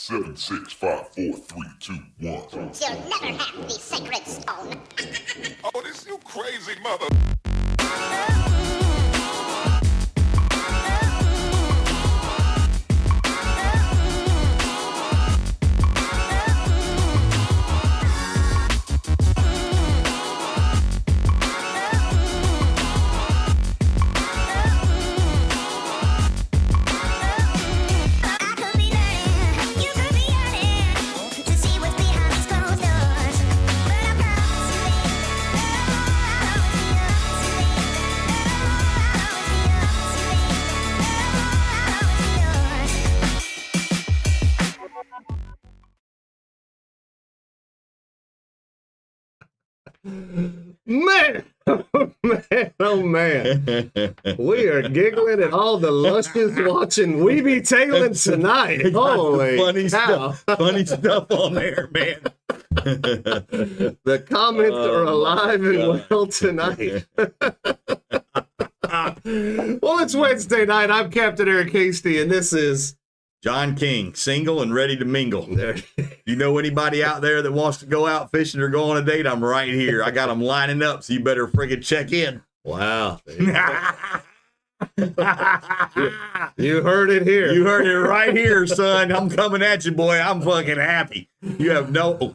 7, 6, 5, 4, 3, 2, 1. You'll never have the sacred stone. Oh, this you crazy mother. Man, oh man, we are giggling at all the luscious watching We Be Tailing tonight. Holy funny cow. stuff on there, man. The comments are alive and well tonight. Well, it's Wednesday night. I'm Captain Eric Hasty, and this is John King, single and ready to mingle. You know anybody out there that wants to go out fishing or go on a date? I'm right here. I got them lining up, so you better friggin' check in. Wow. You heard it here. You heard it right here, son. I'm coming at you, boy. I'm fucking happy. You have no...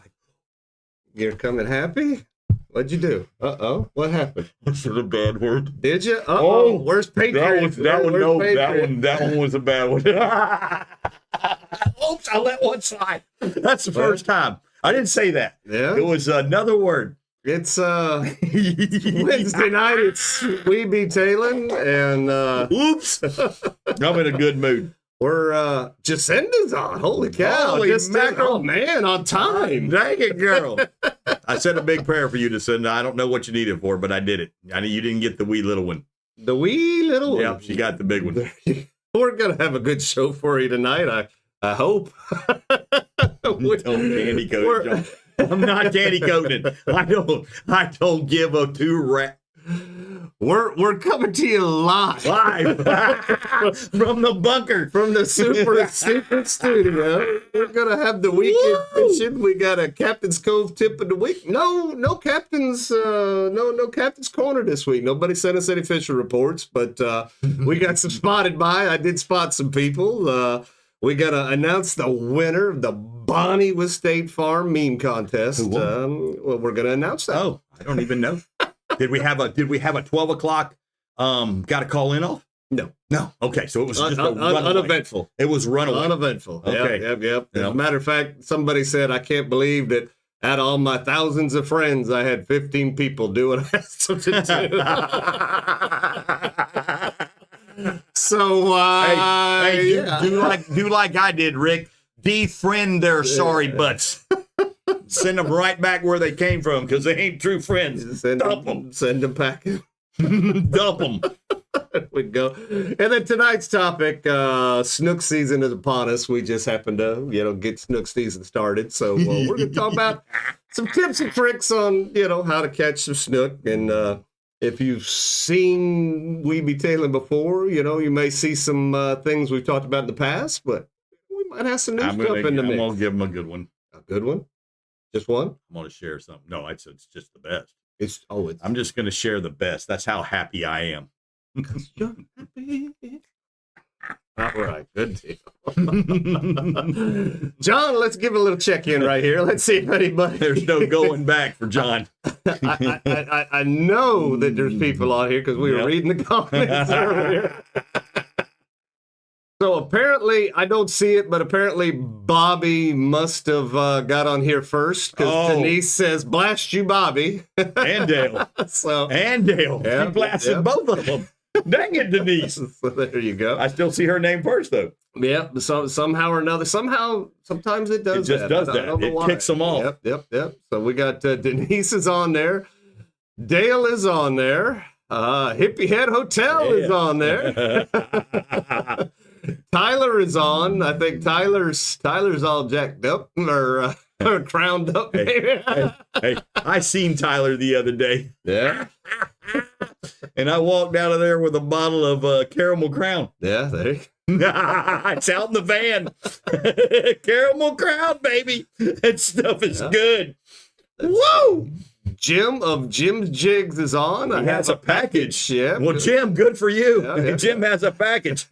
You're coming happy? What'd you do? Uh-oh. What happened? That's a bad word. Did you? Uh-oh. Where's Patriot? That one was a bad one. Oops, I let one slide. That's the first time. I didn't say that. Yeah? It was another word. It's Wednesday night. It's We Be Tailing, and oops. I'm in a good mood. we're Jacinda's on. Holy cow. Holy mackerel. mackerel. Oh, man, on time. Dang it, girl. I said a big prayer for you, Jacinda. I don't know what you needed for, but I did it. I know you didn't get the wee little one. The wee little one. Yep, she got the big one. We're going to have a good show for you tonight, I hope. Don't candy coat it, John. I'm not candy coating. I don't give a two rat. We're coming to you live From the bunker. from the super secret studio. We're gonna have the weekend fishing. We got a Captain's Cove tip of the week. No captain's no captain's corner this week. Nobody sent us any fishing reports, but we got some spotted by. I did spot some people. We gotta announce the winner of the Bonnie with State Farm meme contest. Well, we're gonna announce that. Oh, I don't even know. Did we have a 12 o'clock got to call in off? No. Okay, so it was just a runaway. Uneventful. It was runaway. Uneventful. Okay. Yep. As a matter of fact, somebody said, I can't believe that out of all my thousands of friends, I had 15 people do what I asked them to do. So, Hey, yeah. do like I did, Rick. Defriend their sorry butts. Send them right back where they came from because they ain't true friends. Dump them. Send them back. Dump them. There we go. And then tonight's topic, Snook season is upon us. We just happened to, get Snook season started. So we're going to talk about some tips and tricks on, how to catch some Snook. And if you've seen We Be Tailing before, you may see some things we've talked about in the past, but we might have some new stuff in the mix. I'm going to give them a good one. A good one? Just one? I'm going to share something. No, it's just the best. It's I'm just going to share the best. That's how happy I am. you're happy. All right, good deal. John, let's give a little check-in right here. Let's see if anybody... There's no going back for John. I know that there's people on here because we were reading the comments earlier. So apparently, I don't see it, but apparently Bobby must have got on here first because Denise says, blast you, Bobby. And Dale. And Dale. Yep, She blasted both of them. Dang it, Denise. So there you go. I still see her name first, though. Yeah, somehow or another. Sometimes it does that. It just does that. I don't know It why. kicks them off. Yep. So we got Denise is on there. Dale is on there. Hippie Head Hotel is on there. Tyler is on. I think Tyler's all jacked up or crowned up. Hey, I seen Tyler the other day. Yeah. And I walked out of there with a bottle of Caramel Crown. Yeah, there you It's out in the van. Caramel Crown, baby. That stuff is good. Whoa! Jim of Jim's Jigs is on. He has a package. Yeah. Well, Jim, good for you. Yeah. Jim has a package.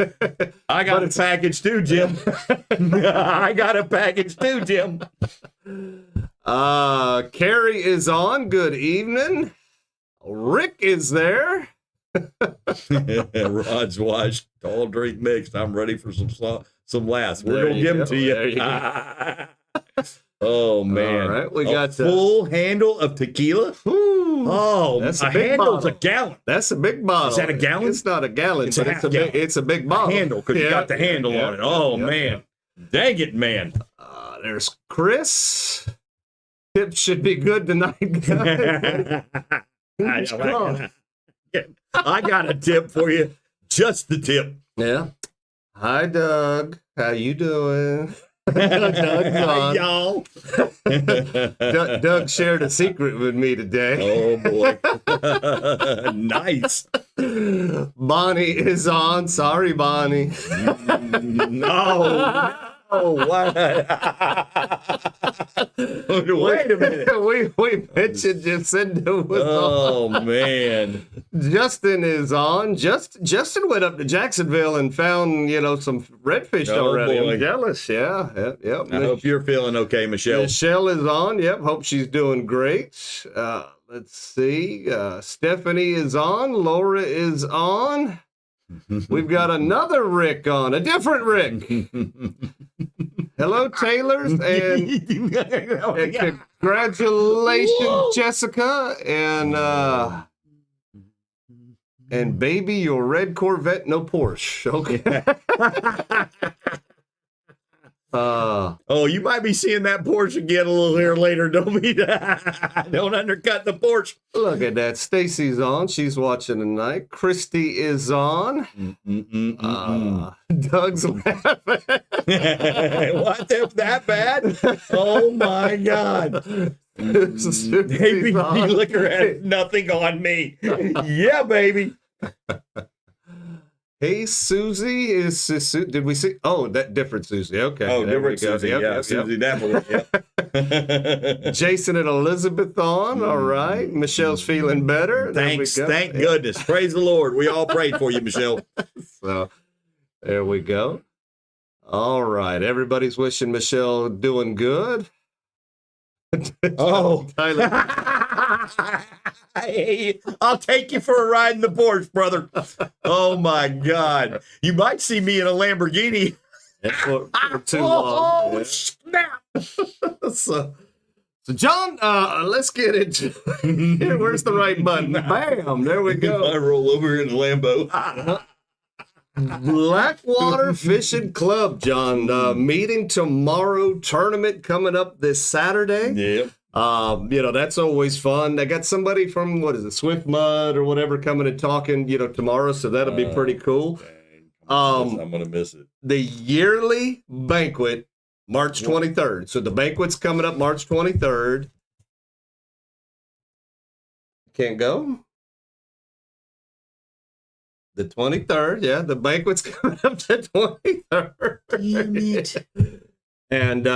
I got a package too, Jim. I got a package too, Jim. Karrie is on. Good evening. Rick is there. Rod's washed, tall drink mixed. I'm ready for some laughs. We're going to give them to you. There you go. Oh, man. All right, we a got full handle of tequila. Ooh, Oh, that's a a big handle's bottle. a gallon. That's a big bottle. Is that a gallon? It's not a gallon, It's but a it's half gallon. it's a big bottle. Handle, because you got the handle on it. Oh, man. Dang it, man. There's Chris. Tips should be good tonight, guys. I got a tip for you. Just the tip. Yeah. Hi, Doug. How you doing? Doug's on. Y'all. Doug shared a secret with me today. Oh, boy. Nice. Bonnie is on. Sorry, Bonnie. No. Oh, what? Wait a minute. We mentioned Jacinda was Oh, on. man. Justin is on. Justin went up to Jacksonville and found, some redfish Oh, already. boy. I'm jealous. Yeah. Yep. I hope you're feeling okay, Michelle. Michelle is on. Yep. Hope she's doing great. Let's see. Stephanie is on. Laura is on. We've got another Rick on. A different Rick. Hello, Taylors. And congratulations, Whoa. Jessica. And baby, your red Corvette, no Porsche. Okay. Oh, you might be seeing that Porsche again a little here later. Don't undercut the Porsche. Look at that. Stacy's on. She's watching tonight. Christy is on. Doug's laughing. What? That bad? Oh my God. Baby liquor has nothing on me. Yeah, baby. Hey, Susie did we see? Oh, that different Susie. Okay. Oh, there we different go. Susie. Yep, Yeah, yep, Susie yep. Davenport. Yep. Jason and Elizabeth on. All right. Michelle's feeling better. There we Thanks. go. Thank goodness. Praise the Lord. We all prayed for you, Michelle. So there we go. All right. Everybody's wishing Michelle doing good. Oh, Tyler. Hey, I'll take you for a ride in the Porsche, brother. Oh my God. You might see me in a Lamborghini. for too long. Oh, snap. So John, let's get into here. Where's the right button? Bam! There we I go. roll over in a Lambo. Blackwater Fishing Club, John. Meeting tomorrow. Tournament coming up this Saturday. Yep. That's always fun. They got somebody from Swift Mud or whatever coming and talking, tomorrow. So that'll be pretty cool. Dang, I'm gonna miss it. The yearly banquet, March 23rd. So the banquet's coming up March 23rd. Can't go? The 23rd, yeah. The banquet's coming up the 23rd. Damn it. And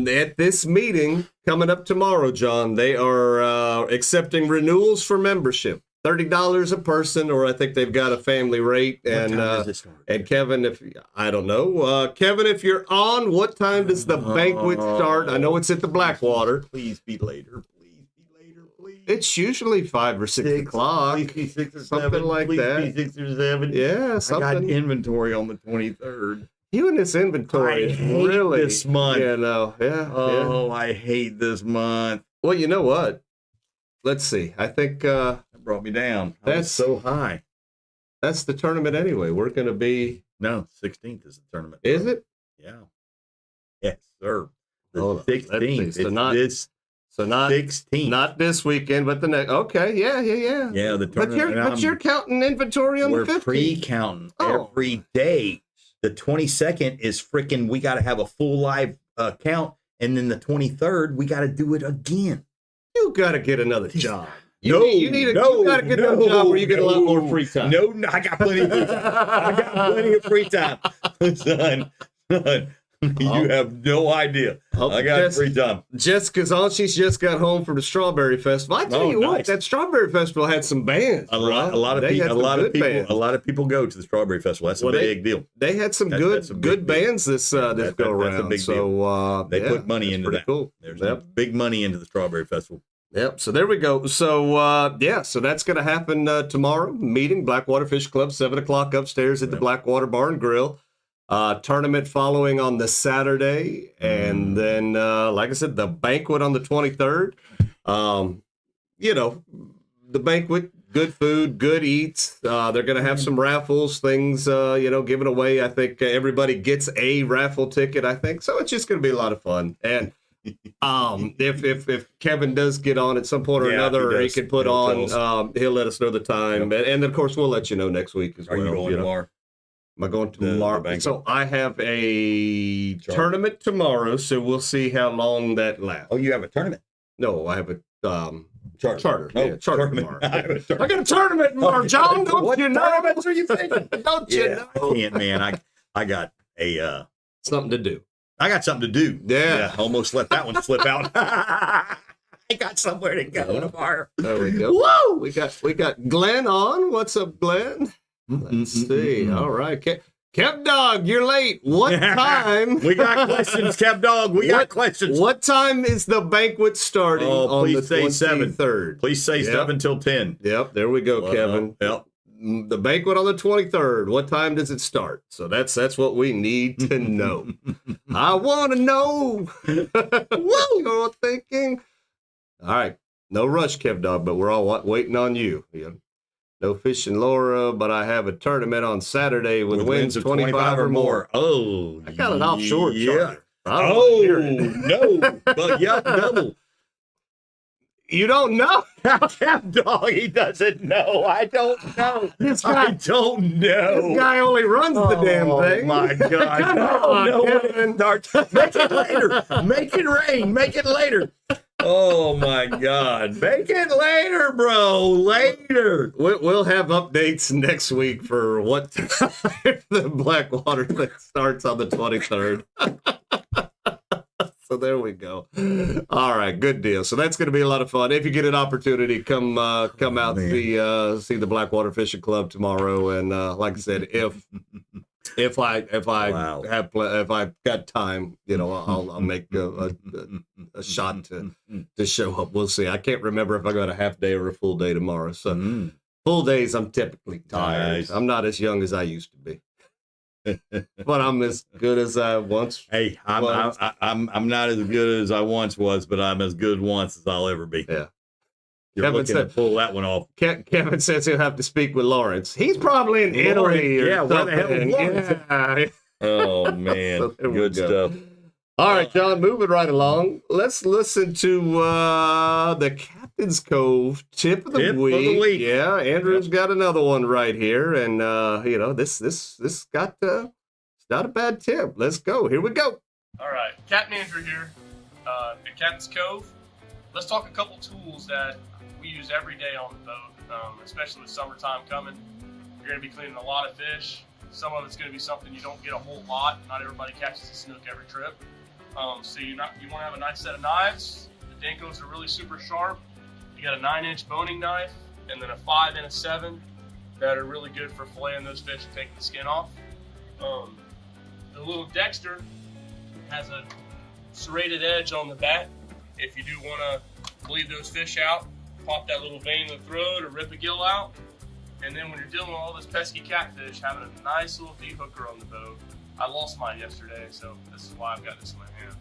at this meeting coming up tomorrow, John, they are accepting renewals for membership. $30 a person, or I think they've got a family rate. What time does it start? And Kevin, I don't know. Kevin, if you're on, what time does the banquet start? I know it's at the Blackwater. Please be later. Please be later, please. It's usually 5 or 6 o'clock. Please be 6 or Something 7. like Please that. Be 6 or 7. Yeah, I got something. inventory on the 23rd. You and this inventory I is hate really this month. Yeah. Oh, I hate this month. Well, you know what? Let's see. I think That brought me down. That's so high. that's the tournament anyway. We're going to be. No, 16th is the tournament. Is it? Yeah. Yes, sir. The Hold on. Let's see. 16th. So It's not- this So not 16th. not this weekend, but the next. Okay, yeah. Yeah, the But tournament. you're counting inventory on We're the 15th. pre-counting Oh. every day. The 22nd is freaking, we got to have a full live count. And then the 23rd, we got to do it again. You got to get another job. You got to get a job where you get a lot more free time. No, I got plenty of free time. I got plenty of free time. Son, you have no idea. I got free time. Jessica's she's just got home from the Strawberry Festival. I tell you what, that Strawberry Festival had some bands. A lot of people go to the Strawberry Festival. That's a big deal. They had some good bands this go around. That's a big deal. They put money into that. Cool. There's big money into the Strawberry Festival. Yep. So there we go. So so that's going to happen tomorrow. Meeting Blackwater Fish Club, 7:00 upstairs at the Blackwater Bar and Grill. Tournament following on the Saturday, and then like I said, the banquet on the 23rd. The banquet, good food, good eats. They're going to have some raffles, things given away. I think everybody gets a raffle ticket. I think so. It's just going to be a lot of fun. And if Kevin does get on at some point or another, or he can put on, he'll let us know the time, and of course we'll let you know next week as well. Are you going tomorrow? Am I going tomorrow? So I have a tournament tomorrow, so we'll see how long that lasts. Oh, you have a tournament? No, I have a charter. Oh, Yeah, charter tournament. tomorrow. I got a tournament tomorrow, John. What tournaments are you thinking? Don't you know? I can't, man. I got something to do. I got something to do. Yeah. Almost let that one slip out. I got somewhere to go tomorrow. There we go. Whoa! We got Glenn on. What's up, Glenn? Let's see. All right. Capt Dog, you're late. What time? We got questions, Capt Dog. We got questions. What time is the banquet starting on the 23rd? Please say 7 till 10. Yep. There we go, Kevin. Yep. The banquet on the 23rd. What time does it start? So that's what we need to know. I want to know what you're thinking. All right. No rush, Kev Dog, but we're all waiting on you. No fishing Laura, but I have a tournament on Saturday with winds of 25 or more. Oh, I got an offshore charter. No, but yeah, double. You don't know? Capt Dog, he doesn't know. I don't know. I don't know. This guy only runs the damn thing. Oh, my God. Come on, Kevin. Make it later. Make it rain. Make it later. Oh, my God. Make it later, bro. Later. We'll have updates next week for what time the Blackwater thing starts on the 23rd. So there we go. All right, good deal. So that's going to be a lot of fun. If you get an opportunity, come out see the Blackwater Fishing Club tomorrow. And like I said, if I've got time, I'll make a shot to show up. We'll see. I can't remember if I got a half day or a full day tomorrow. So full days, I'm typically tired. Nice. I'm not as young as I used to be. But I'm as good as I once. Hey, I'm not as good as I once was, but I'm as good once as I'll ever be. Yeah. You're Kevin looking to pull that one off. Kevin says he'll have to speak with Lawrence. He's probably in Italy. Yeah, where the hell is Lawrence? Yeah. Oh man, So good stuff. All right, John, moving right along. Let's listen to the Captain's Cove tip of the week. Yeah, Andrew's got another one right here, and this got it's not a bad tip. Let's go. Here we go. All right, Captain Andrew here at Captain's Cove. Let's talk a couple tools that we use every day on the boat, especially with summertime coming. You're going to be cleaning a lot of fish. Some of it's going to be something you don't get a whole lot. Not everybody catches a snook every trip. So you want to have a nice set of knives. The Denkos are really super sharp. You got a 9-inch boning knife and then a 5 and a 7 that are really good for filleting those fish and taking the skin off. The little Dexter has a serrated edge on the back. If you do want to bleed those fish out, pop that little vein in the throat or rip a gill out. And then when you're dealing with all this pesky catfish, having a nice little de-hooker on the boat. I lost mine yesterday, so this is why I've got this in my hand.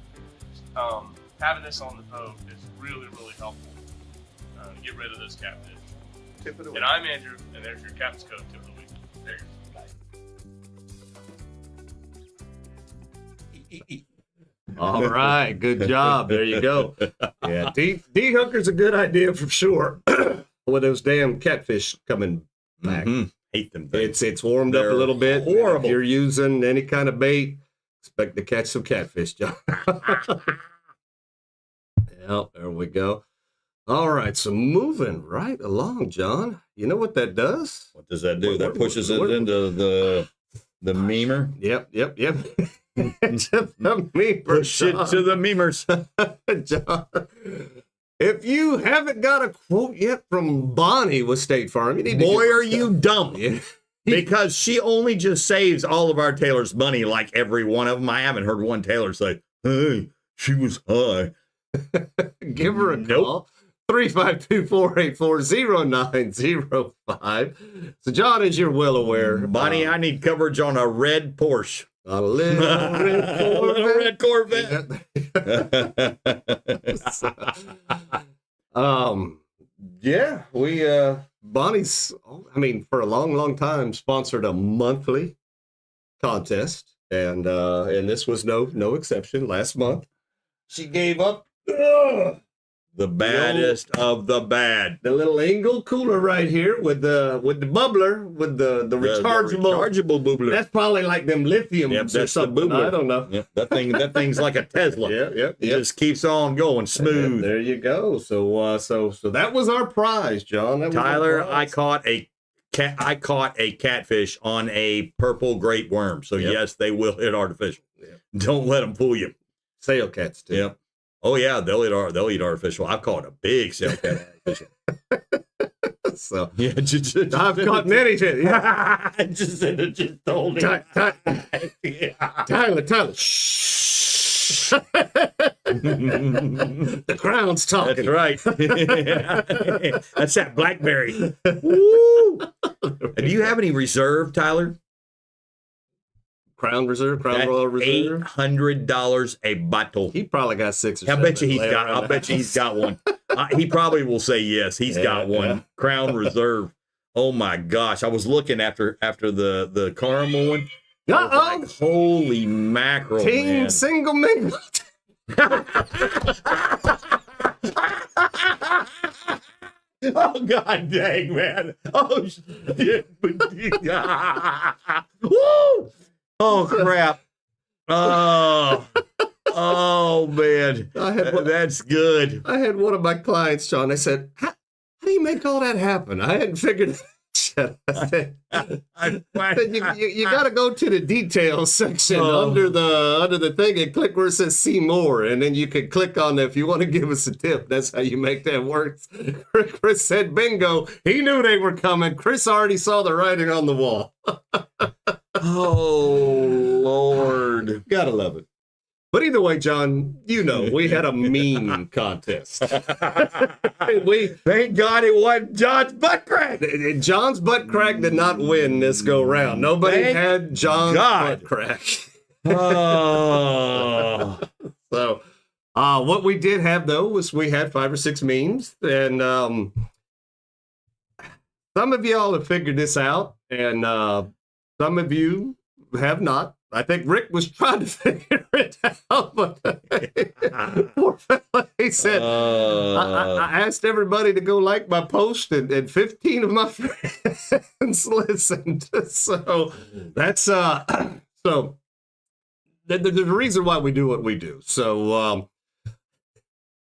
Having this on the boat is really, really helpful to get rid of those catfish. Tip of the week. And I'm Andrew, and there's your Captain's Cove tip of the week. There you go. All right, good job. There you go. Yeah, de-hooker's a good idea for sure. With those damn catfish coming back. Mm-hmm. Hate them things. It's warmed up a little bit. Horrible. If you're using any kind of bait, expect to catch some catfish, John. Yeah, there we go. All right, so moving right along, John. You know what that does? What does that do? That pushes it What- into the memer. Yep. To the meme, Push it to the memers. John. If you haven't got a quote yet from Bonnie with State Farm, you need to Boy, get- are you dumb. Yeah. Because she only just saves all of our tailors money, like every one of them. I haven't heard one tailor say, hey, she was high. Give her a call. 352-484-0905. So, John, as you're well aware, Bonnie, I need coverage on a red Porsche. a little red Corvette. Red Corvette. Yeah, we Bonnie's, I mean, for a long time sponsored a monthly contest, and this was no exception. Last month, she gave up The baddest of the bad. the little Engel cooler right here with the bubbler with the rechargeable. Rechargeable boobler. That's probably like them lithium Yep, or that's the something. boobler. I don't know. Yep, that thing's like a Tesla. Yeah. It just keeps on going smooth. There you go. So so that was our prize, John. That was our Tyler, I prize. caught a catfish on a purple great worm. So Yep. yes, they will hit artificial. Yep. Don't let them fool you. Sail cats too. Yep. Oh yeah, they'll eat artificial. I've caught a big sail cat artificial. So Yeah, I've caught many fish. Yeah. just told Tyler, shh. The crown's talking. That's right. That's that blackberry. Woo! Do you have any reserve, Tyler? Crown Reserve, Crown Royal Reserve. $800 a bottle. He probably got 6 or I 7. bet you he's laying got. around I the bet you he's house. got one. He probably will say yes. He's Yeah, got one. yeah. Crown Reserve. Oh my gosh! I was looking after the caramel one. I was Uh-oh. like, holy mackerel, Team man! single mingle. Oh god dang, man! Oh shit! Woo! Oh crap! Oh man! That's good. I had one of my clients, John. They said, "How do you make all that happen?" I hadn't figured it out. I said, you got to go to the details section under the thing and click where it says see more, and then you can click on if you want to give us a tip. That's how you make that work. Chris said bingo. He knew they were coming. Chris already saw the writing on the wall. Oh Lord! Gotta love it. But either way, John, you know, we had a meme contest. We Thank God it wasn't John's butt crack. John's butt crack did not win this go round. Nobody Thank had John's God. butt crack. Oh. So, what we did have though was we had 5 or 6 memes, and some of y'all have figured this out, and some of you have not. I think Rick was trying to figure it out, but poor fella, he said, I asked everybody to go like my post, and 15 of my friends listened. So that's so there's a reason why we do what we do. So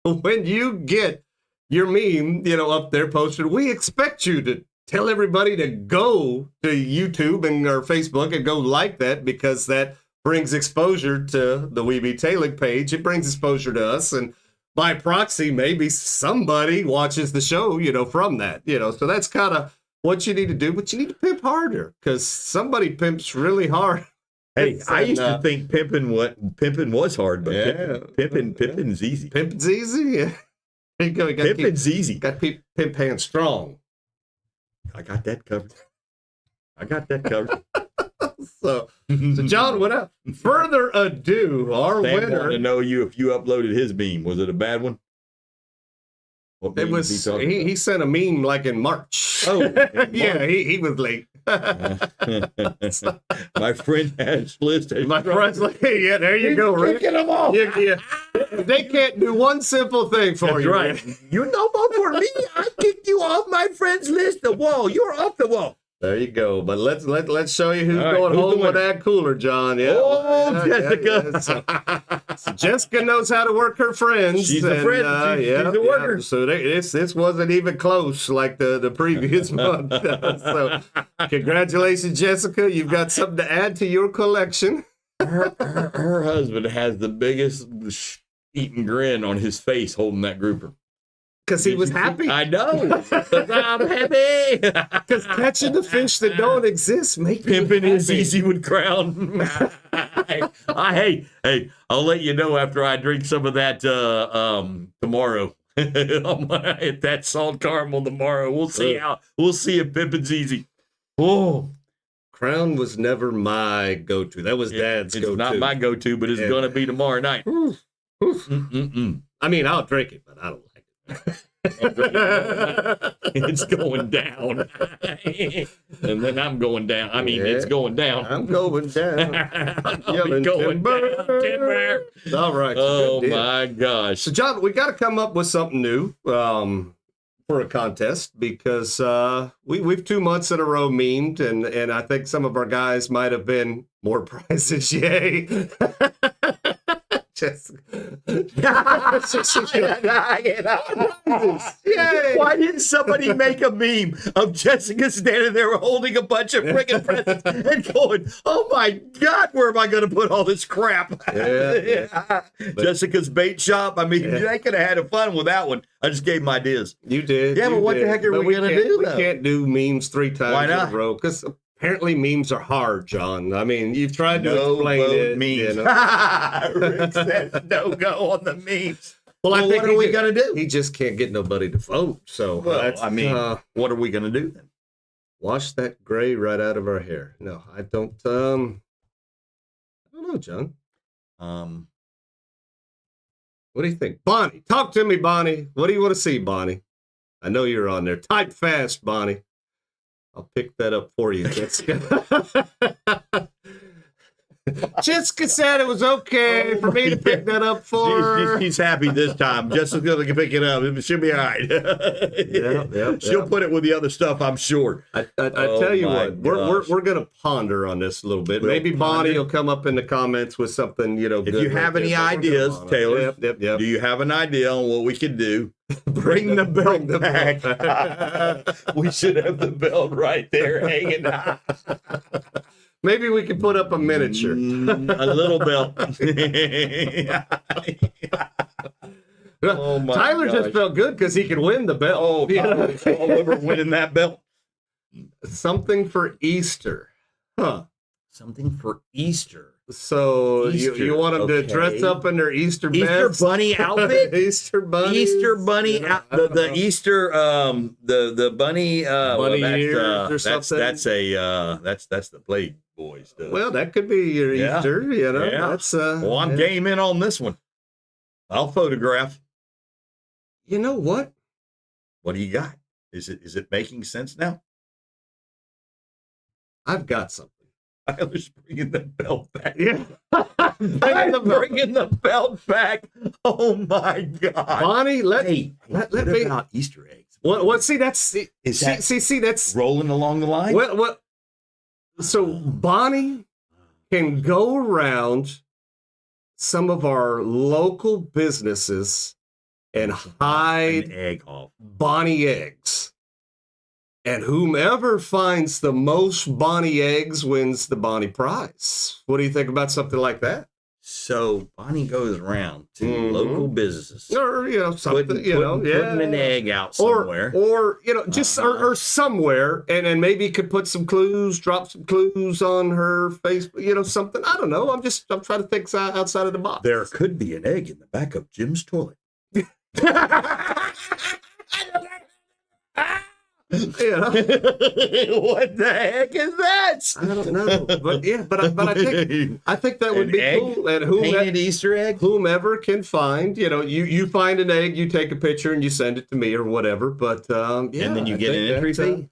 when you get your meme, up there posted, we expect you to tell everybody to go to YouTube and or Facebook and go like that, because that brings exposure to the Weeby Tailing page. It brings exposure to us, and by proxy, maybe somebody watches the show, from that, So that's kind of what you need to do, but you need to pimp harder, because somebody pimps really hard. Hey, I used to think pimping was hard, but Yeah. pimping's easy. Pimping's easy. Yeah. There you go. You gotta Pimping's easy. got to pimp hands strong. I got that covered. So John, without further ado, our Sam winner. wanted to know if you uploaded his meme. Was it a bad one? What It meme was he talking he sent a meme like in March. Oh, in yeah, he was late. about? My friend has listed. My friend's like, yeah, there you go, Rick. Kicking them off. Yeah. They can't do one simple thing for That's you. right. Rick. You no vote for me. I kicked you off my friend's list. The wall. You're off the wall. There you go. But let's show you who's All right, going who's home the with that cooler, John. Yeah. Oh, Jessica. So Jessica knows how to work her friends. She's a friend. She's a worker. Yeah. So this wasn't even close like the previous month. So congratulations, Jessica. You've got something to add to your collection. Her husband has the biggest eating grin on his face holding that grouper. Because he was happy. I know. 'Cause I'm happy. Because catching the fish that don't exist makes Pimping me is happy. easy with Crown. Hey, I'll let you know after I drink some of that tomorrow. I'm gonna hit that salt caramel tomorrow. We'll see if pimping's easy. Oh, Crown was never my go-to. That was Dad's it's go-to. not my go-to, but it's gonna be tomorrow night. Oof. I mean, I'll drink it, but I don't like it. It's going down. And then I'm going down. I mean, it's going down. I'm going down. I'll be going down. Timber. All right. Oh, good deal. my gosh. So, John, we got to come up with something new for a contest because we've 2 months in a row memed, and I think some of our guys might have been more prizes. Yay. Yay. Why didn't somebody make a meme of Jessica standing there holding a bunch of friggin' presents and going, oh my God, where am I going to put all this crap? Yeah. Jessica's bait shop. I mean, they could have had fun with that one. I just gave them ideas. You did. Yeah, you but what did. the heck are But we going to do, We though? can't do memes 3 times Why in not? a row because apparently memes are hard, John. I mean, you've tried to No explain vote it. memes. You know. Rick says no go on the memes. Well, I think what are we going to do? He just can't get nobody to vote. So, Well, that's, I mean, what are we going to do then? wash that gray right out of our hair. No, I don't. I don't know, John. What do you think, Bonnie? Talk to me, Bonnie. What do you want to see, Bonnie? I know you're on there. Type fast, Bonnie. I'll pick that up for you, Jessica. Jessica said it was okay for me to pick that up for her. She's happy this time. Jessica's going to pick it up. She'll be all right. She'll put it with the other stuff, I'm sure. I tell you what, we're going to ponder on this a little bit. Maybe Bonnie will come up in the comments with something, If good you have any ideas, Taylor, Yep. do you have an idea on what we could do? Bring the belt back. We should have the belt right there hanging out. Maybe we can put up a miniature. A little belt. Oh my Tyler gosh. just felt good because he could win the belt. Oh, Tyler's all over winning that belt. Something for Easter. Huh. Something for Easter. So Easter, you want them to dress okay. up in their Easter Easter best? bunny outfit? Easter bunny. Easter bunny, Yeah, out, the Easter, the bunny, Bunny well, ears or that's something? that's the Blade Boy stuff. Well, that could be your Yeah. Easter. Yeah. That's well, I'm yeah. game in on this one. I'll photograph. You know what? What do you got? Is it making sense now? I've got something. Tyler's bringing the belt back. Yeah. Bringing the belt back. Oh my God. Bonnie, let Hey, let what me. about Easter eggs? What? See, that's Is that see. That's rolling along the line? what. So Bonnie can go around some of our local businesses and hide an egg off. Bonnie eggs. And whomever finds the most Bonnie eggs wins the Bonnie prize. What do you think about something like that? So Bonnie goes around to Mhm. local businesses, Or, something, putting an egg out somewhere. Or just or somewhere, and then maybe could put some clues, drop some clues on her Facebook, something. I don't know. I'm trying to think outside of the box. There could be an egg in the back of Jim's toilet. Yeah. What the heck is that? I don't know, but I think that would An be egg? cool. And Painted Easter egg? whomever can find, you find an egg, you take a picture and you send it to me or whatever. But yeah, And then you I get think an entry that, fee?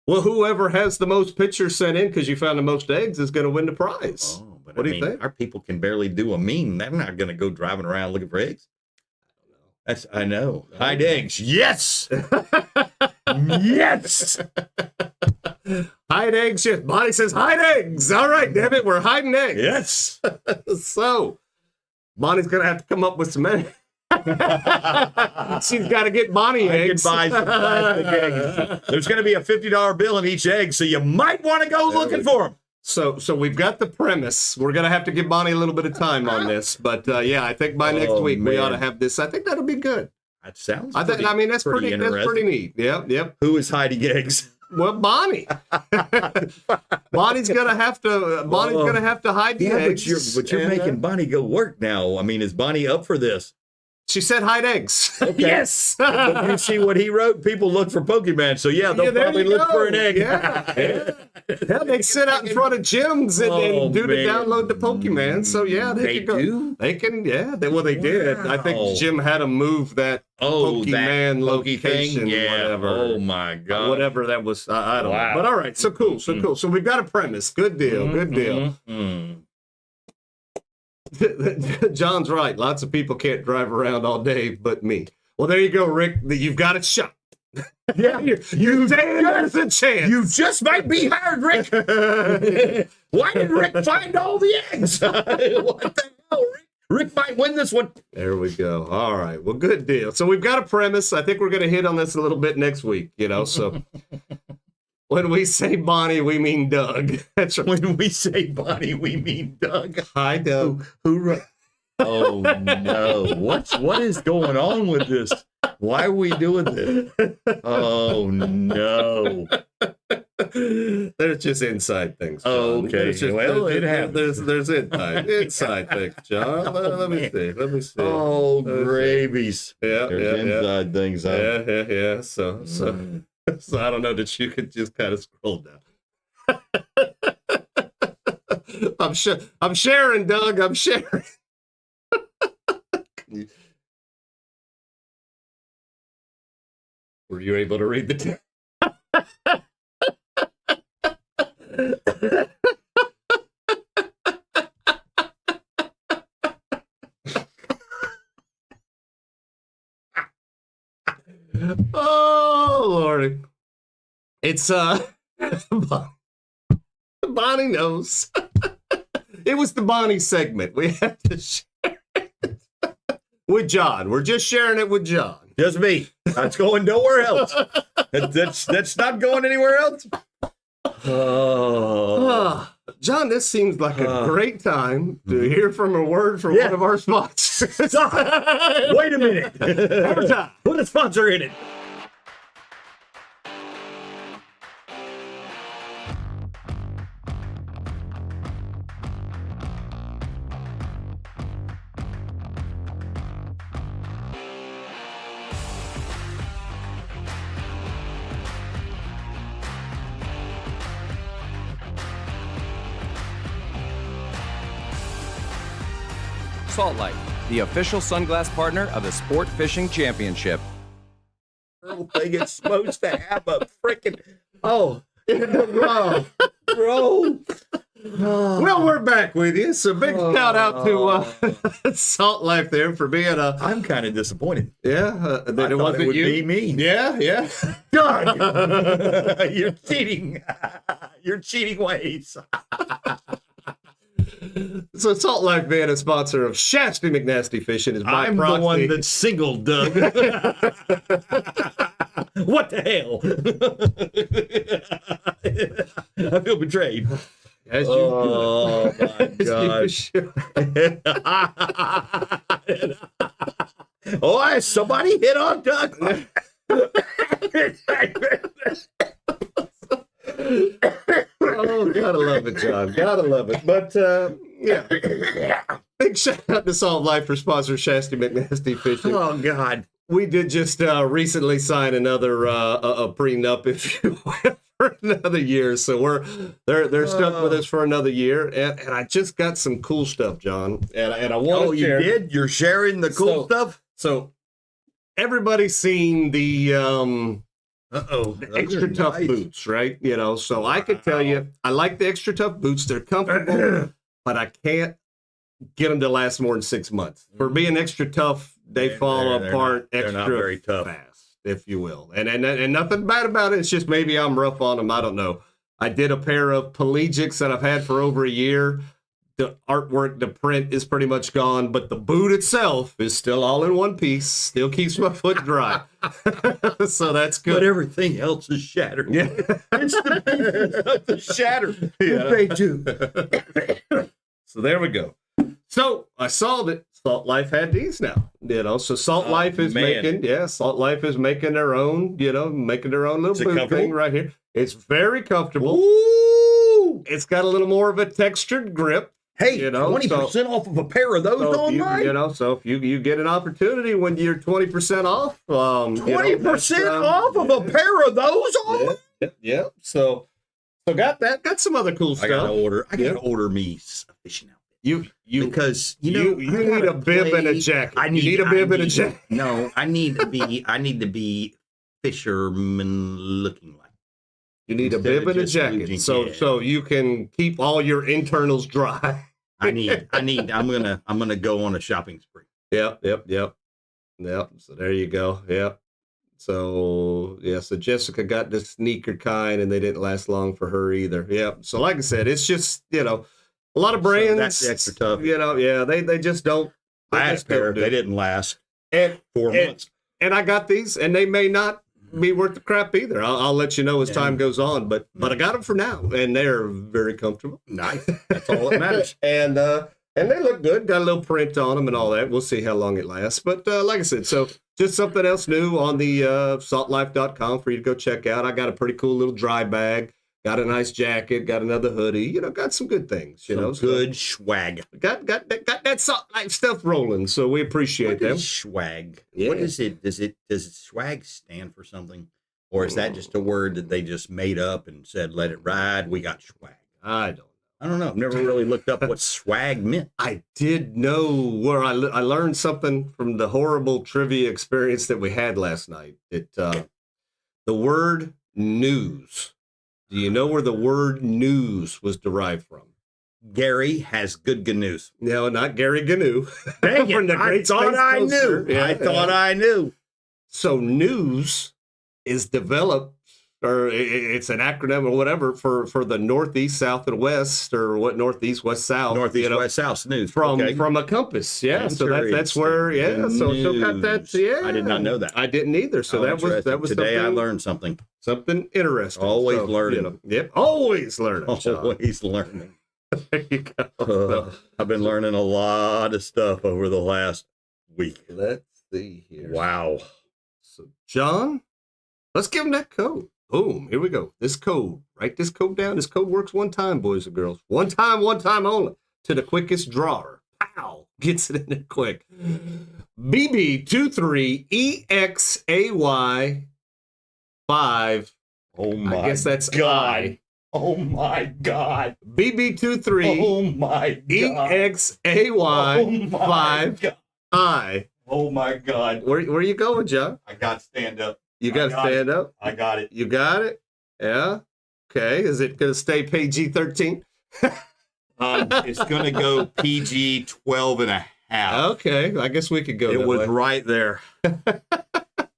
Well, whoever has the most pictures sent in because you found the most eggs is going to win the prize. Oh, but What do you think? Our people can barely do a meme. They're not going to go driving around looking for eggs. I know. Hide eggs. Yes. Yes. Hide eggs. Yes. Bonnie says hide eggs. All right, damn it. We're hiding eggs. Yes. So, Bonnie's going to have to come up with some eggs. She's got to get Bonnie eggs. I can buy some plastic eggs. There's going to be a $50 bill in each egg, so you might want to go looking for them. So we've got the premise. We're going to have to give Bonnie a little bit of time on this. But, yeah, I think by next week we ought to have this. I think that'll be good. That sounds that's pretty neat. Yep. Who is hiding eggs? Well, Bonnie. Bonnie's gonna have to hide the eggs. But you're making Bonnie go work now. I mean, is Bonnie up for this? She said hide eggs. Okay. Yes. But you see what he wrote? People look for Pokemon, so yeah, they'll probably look for an egg. Yeah. Hell, they sit out in front of gyms and do to download the Pokemon. So yeah, they can go. Do? They can. Yeah. They did. I think Jim had to move that Pokemon location. Whatever. Oh my God. Whatever that was. I don't know. But all right. So cool. So we've got a premise. Good deal. Good deal. John's right. Lots of people can't drive around all day but me. Well, there you go, Rick. You've got it shot. Yeah, you there's a chance. You just might be hired, Rick. Why did Rick find all the eggs? What the hell, Rick? Rick might win this one. There we go. All right. Well, good deal. So we've got a premise. I think we're going to hit on this a little bit next week, So when we say Bonnie, we mean Doug. That's right. When we say Bonnie, we mean Doug. Hi, Doug. Oh no! What is going on with this? Why are we doing this? Oh no! There's just inside things. John. Oh, okay. It happens. There's inside things, John. Let me see. Oh, gravies. Yeah, There's inside things. Yeah. So I don't know that you could just kind of scroll down. I'm sharing, Doug. I'm sharing. Were you able to read the text? Oh, Lordy. It's, Bonnie knows. It was the Bonnie segment. We have to share it with John. We're just sharing it with John. Just me. That's going nowhere else. That's not going anywhere else. Oh. John, this seems like a great time to hear from a word from one of our sponsors. Wait a minute. Put a sponsor in it. Salt Life, the official sunglass partner of the Sport Fishing Championship. Thing it's supposed to have a freaking bro. Well, we're back with you. So big shout out to Salt Life there for being I'm kind of disappointed. Yeah, that it wasn't would be me. Yeah. Doug, you're cheating. You're cheating ways. So Salt Life being a sponsor of Shasta McNasty Fishing is my proxy. I'm the one that's single, Doug. What the hell? I feel betrayed. As you oh my God. Oh, somebody hit on Doug. Oh, gotta love it, John. Gotta love it. But, yeah. Big shout out to Salt Life for sponsoring Shasta McNasty Fishing. Oh, God. We did just recently sign another a prenup, if you will, for another year. So they're stuck with us for another year. And I just got some cool stuff, John. And I want to share. You did? You're sharing the cool stuff? So everybody's seen the extra tough boots, right? So I could tell you, I like the extra tough boots. They're comfortable, but I can't get them to last more than 6 months. For being extra tough, they fall apart extra very tough. fast, if you will. And nothing bad about it. It's just maybe I'm rough on them. I don't know. I did a pair of Pelagics that I've had for over a year. The artwork, the print is pretty much gone, but the boot itself is still all in one piece. Still keeps my foot dry. So that's good. But everything else is shattered. Yeah. It's the pieces of the shattered. Yeah. They do. So there we go. So I solved it. Salt Life had these now, so Salt Life is Salt Life is making their own, making their own little boot thing right here. It's very comfortable. Ooh. It's got a little more of a textured grip. Hey, 20% off of a pair of those online. So if you get an opportunity when you're 20% off, 20% off of a pair of those online. Yeah. So got that. Got some other cool stuff. I gotta order me a fishing outfit. Because you need a bib and a jacket. I need a bib and a jacket. No, I need to be fisherman looking like. You need a bib and a jacket, so you can keep all your internals dry. I'm gonna go on a shopping spree. Yep. So there you go. Yep. So Jessica got the sneaker kind, and they didn't last long for her either. Yep. So like I said, it's just a lot of brands. So that's extra tough. They just don't. I had a pair. They didn't last 4 months. And I got these, and they may not be worth the crap either. I'll let you know as time goes on, but I got them for now, and they're very comfortable. Nice. That's all that matters. And they look good. Got a little print on them and all that. We'll see how long it lasts. But like I said, so just something else new on the saltlife.com for you to go check out. I got a pretty cool little dry bag. Got a nice jacket. Got another hoodie. Got some good things. Good swag. Got that Salt Life stuff rolling. So we appreciate them. Swag. Yeah. What is it? Does swag stand for something, or is that just a word that they just made up and said, "Let it ride"? We got swag. I don't know. I've never really looked up what swag meant. I did know where I learned something from the horrible trivia experience that we had last night. The word news. Do you know where the word news was derived from? Gary has good news. No, not Gary Gnu. Dang it, From the I Great thought Space I Coaster. knew. I thought I knew. So news is developed, or it's an acronym or whatever for the Northeast, South, and West, or what Northeast, West, South. Northeast, West, South news. From a compass. Yeah. So that's where, So got that. Yeah. I did not know that. I didn't either. So that was today I learned something. Something interesting. Always learning. Yep. Always learning. John. Always learning. There you go. I've been learning a lot of stuff over the last week. Let's see here. Wow. So, John, let's give him that code. Boom. Here we go. This code. Write this code down. This code works one time, boys and girls. One time only. To the quickest drawer. Pow. Gets it in there quick. BB23EXAY 5. Oh my I guess that's God. I. Oh my God. BB23 Oh my God. EXAY 5 I. Oh my God. Where are you going, John? I got to stand up. You got to stand up? I got it. You got it? Yeah. Okay. Is it going to stay PG-13? It's going to go PG 12 and a half. Okay. I guess we could go It that was way. right there.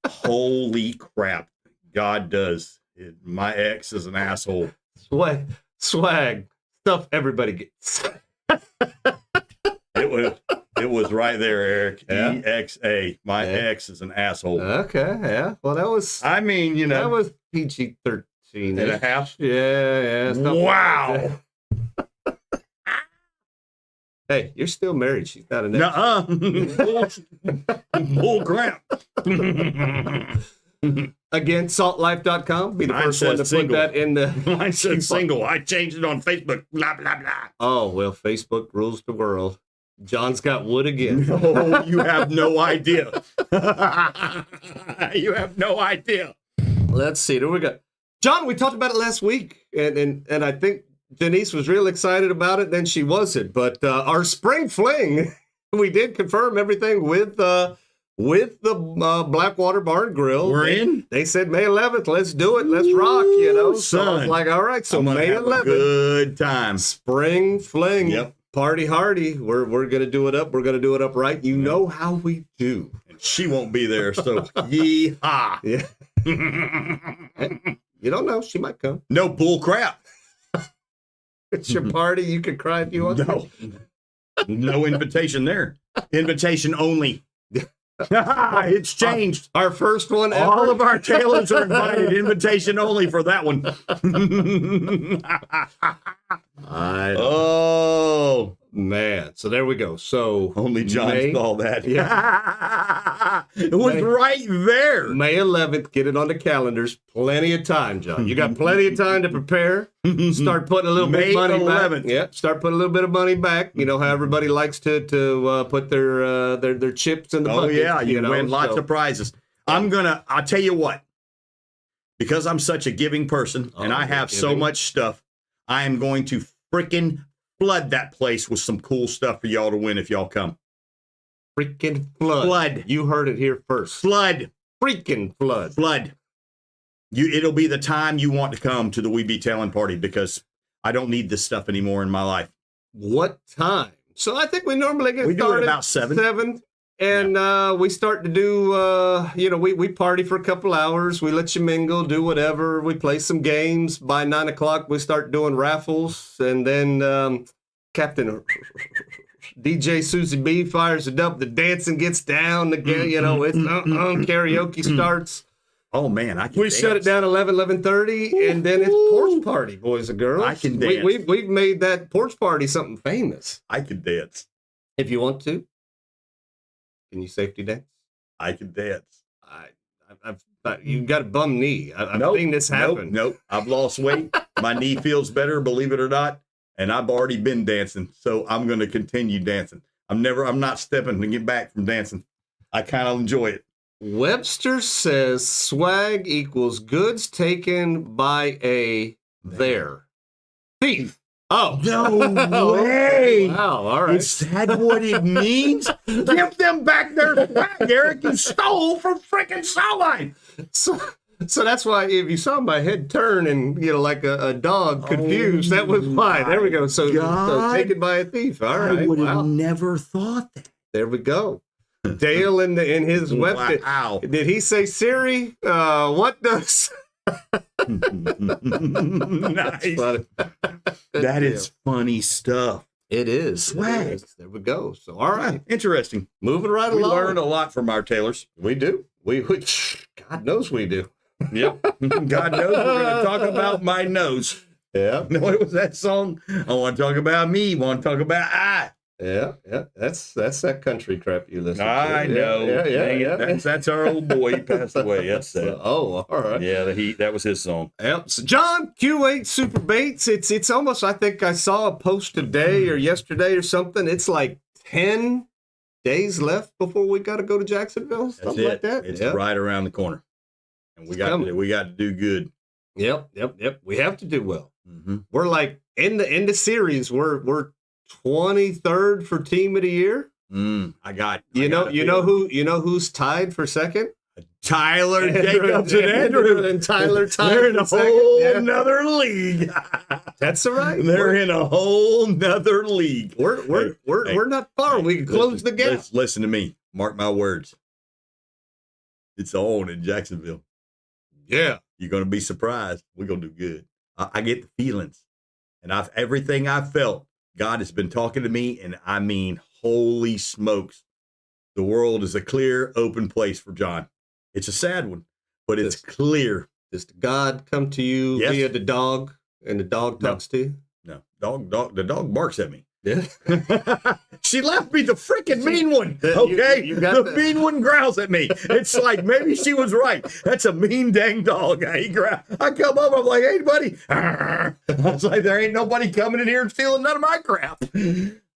Holy crap. God does. My ex is an asshole. Swag. Stuff everybody gets. It was right there, Eric. Yeah. EXA. My ex is an asshole. Okay. Yeah. Well, that was... that was PG-13 and a half. Yeah. Wow. Hey, you're still married. She's not an ex. Nuh-uh. Bull crap. Again, saltlife.com. Be the Mine first one to says single. put that in the... Mine said single. I changed it on Facebook. Blah, blah, blah. Oh, well, Facebook rules the world. John's got wood again. Oh, you have no idea. You have no idea. Let's see. There we go. John, we talked about it last week, and I think Denise was real excited about it. Then she wasn't. But our spring fling, we did confirm everything with the Blackwater Barn Grill. We're in. They said May 11th. Let's do it. Let's rock. So I was like, all right. So May 11th. Good time. Spring fling. Yep. Party hardy. We're gonna do it up. We're gonna do it up right. You know how we do. And she won't be there, so yee-haw. Yeah. You don't know. She might come. No bull crap. It's your party. You can cry if you want. No, no invitation there. Invitation only. It's changed. Our first one ever. All of our tailors are invited. Invitation only for that one. Oh, man. So there we go. So only John saw that. Yeah. It was right there. May 11th. Get it on the calendars. Plenty of time, John. You got plenty of time to prepare. Start putting a little bit of money 11th. back. Yeah. Start putting a little bit of money back. You know how everybody likes to put their chips in the bucket. Oh yeah, you know? win lots of prizes. I'll tell you what. Because I'm such a giving person and I have so much stuff, I am going to freaking flood that place with some cool stuff for y'all to win if y'all come. Freaking flood. Flood. You heard it here first. Flood. Freaking flood. Flood. It'll be the time you want to come to the We Be Tailing party because I don't need this stuff anymore in my life. What time? So I think we normally get We do started it about 7. And we start to do, we party for a couple hours. We let you mingle, do whatever. We play some games. By 9 o'clock, we start doing raffles. And then Captain DJ Susie B fires it up. The dancing gets down. It's karaoke starts. Oh, man. We shut it down 11:30, and then it's porch party, boys and girls. I can dance. We've made that porch party something famous. I can dance. If you want to. Can you safety dance? I can dance. You've got a bum knee. I've seen this happen. Nope. I've lost weight. My knee feels better, believe it or not. And I've already been dancing. So I'm going to continue dancing. I'm not stepping to get back from dancing. I kind of enjoy it. Webster says swag equals goods taken by a thief. Oh, no way. Wow, all right. Is that what it means? Give them back their swag, Eric. You stole from freaking Sawline. So that's why if you saw my head turn and, like a dog confused, that was why. There we go. So taken by a thief. All right. I would have never thought that. There we go. Dale in his web. Wow. Did he say, Siri, what does... Nice. That is funny stuff. It is. Swag. It is. There we go. So, all right. Interesting. Moving right We along. learned a lot from our tailors. We do. We God knows we do. Yep. God knows we're going to talk about my nose. Yeah. No, what was that song? I want to talk about me. Want to talk about I. Yeah. That's that country crap you listen to. I know. Yeah. That's our old boy. He passed away. That's sad. Oh, all right. Yeah, that was his song. Yep. So John, Q8 Super Baits. It's almost, I think I saw a post today or yesterday or something. It's like 10 days left before we got to go to Jacksonville. Something like that. It's right around the corner. And we got to do good. Yep. We have to do well. Mm-hmm. We're like in the series. We're 23rd for team of the year. I got you know who's tied for second? Tyler Jacobs and Andrew and Tyler. They're in a whole nother league. That's all right. They're in a whole nother league. We're not far. We can close the gap. Listen to me. Mark my words. It's on in Jacksonville. Yeah. You're going to be surprised. We're going to do good. I get the feelings. And everything I've felt, God has been talking to me, and I mean, holy smokes. The world is a clear, open place for John. It's a sad one, but it's clear. Does God come to you via the dog, and the dog talks to you? No. The dog barks at me. Yeah. She left me the freaking mean one. Okay. You got the mean one growls at me. It's like maybe she was right. That's a mean dang dog. I come up, I'm like, hey buddy. I was like, there ain't nobody coming in here and stealing none of my crap.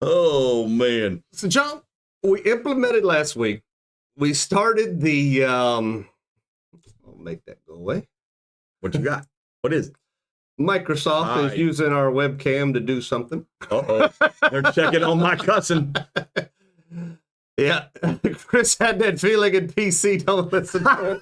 Oh man. So John, we implemented last week. We started the I'll make that go away. What you got? What is it? Microsoft is using our webcam to do something. Uh-oh. They're checking on my cussing. Yeah. Chris had that feeling in PC. Don't listen to it.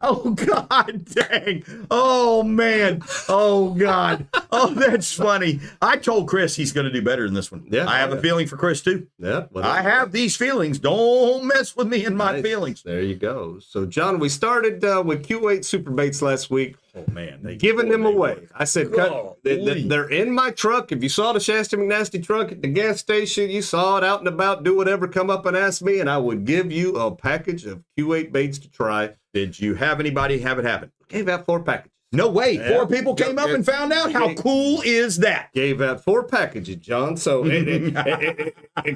Oh, God dang. Oh, man. Oh, God. Oh, that's funny. I told Chris he's going to do better in this one. Yeah, I have a feeling for Chris, too. Yeah. I have these feelings. Don't mess with me and my feelings. There you go. So, John, we started with Q8 Super Baits last week. Oh man, giving them away. I said, Golly. they're in my truck. If you saw the Shasta McNasty truck at the gas station, you saw it out and about, do whatever, come up and ask me, and I would give you a package of Q8 baits to try. Did you have anybody have it happen? Gave out 4 packages. No way. Yeah. 4 people came up and found out. How cool is that? Gave out 4 packages, John. So it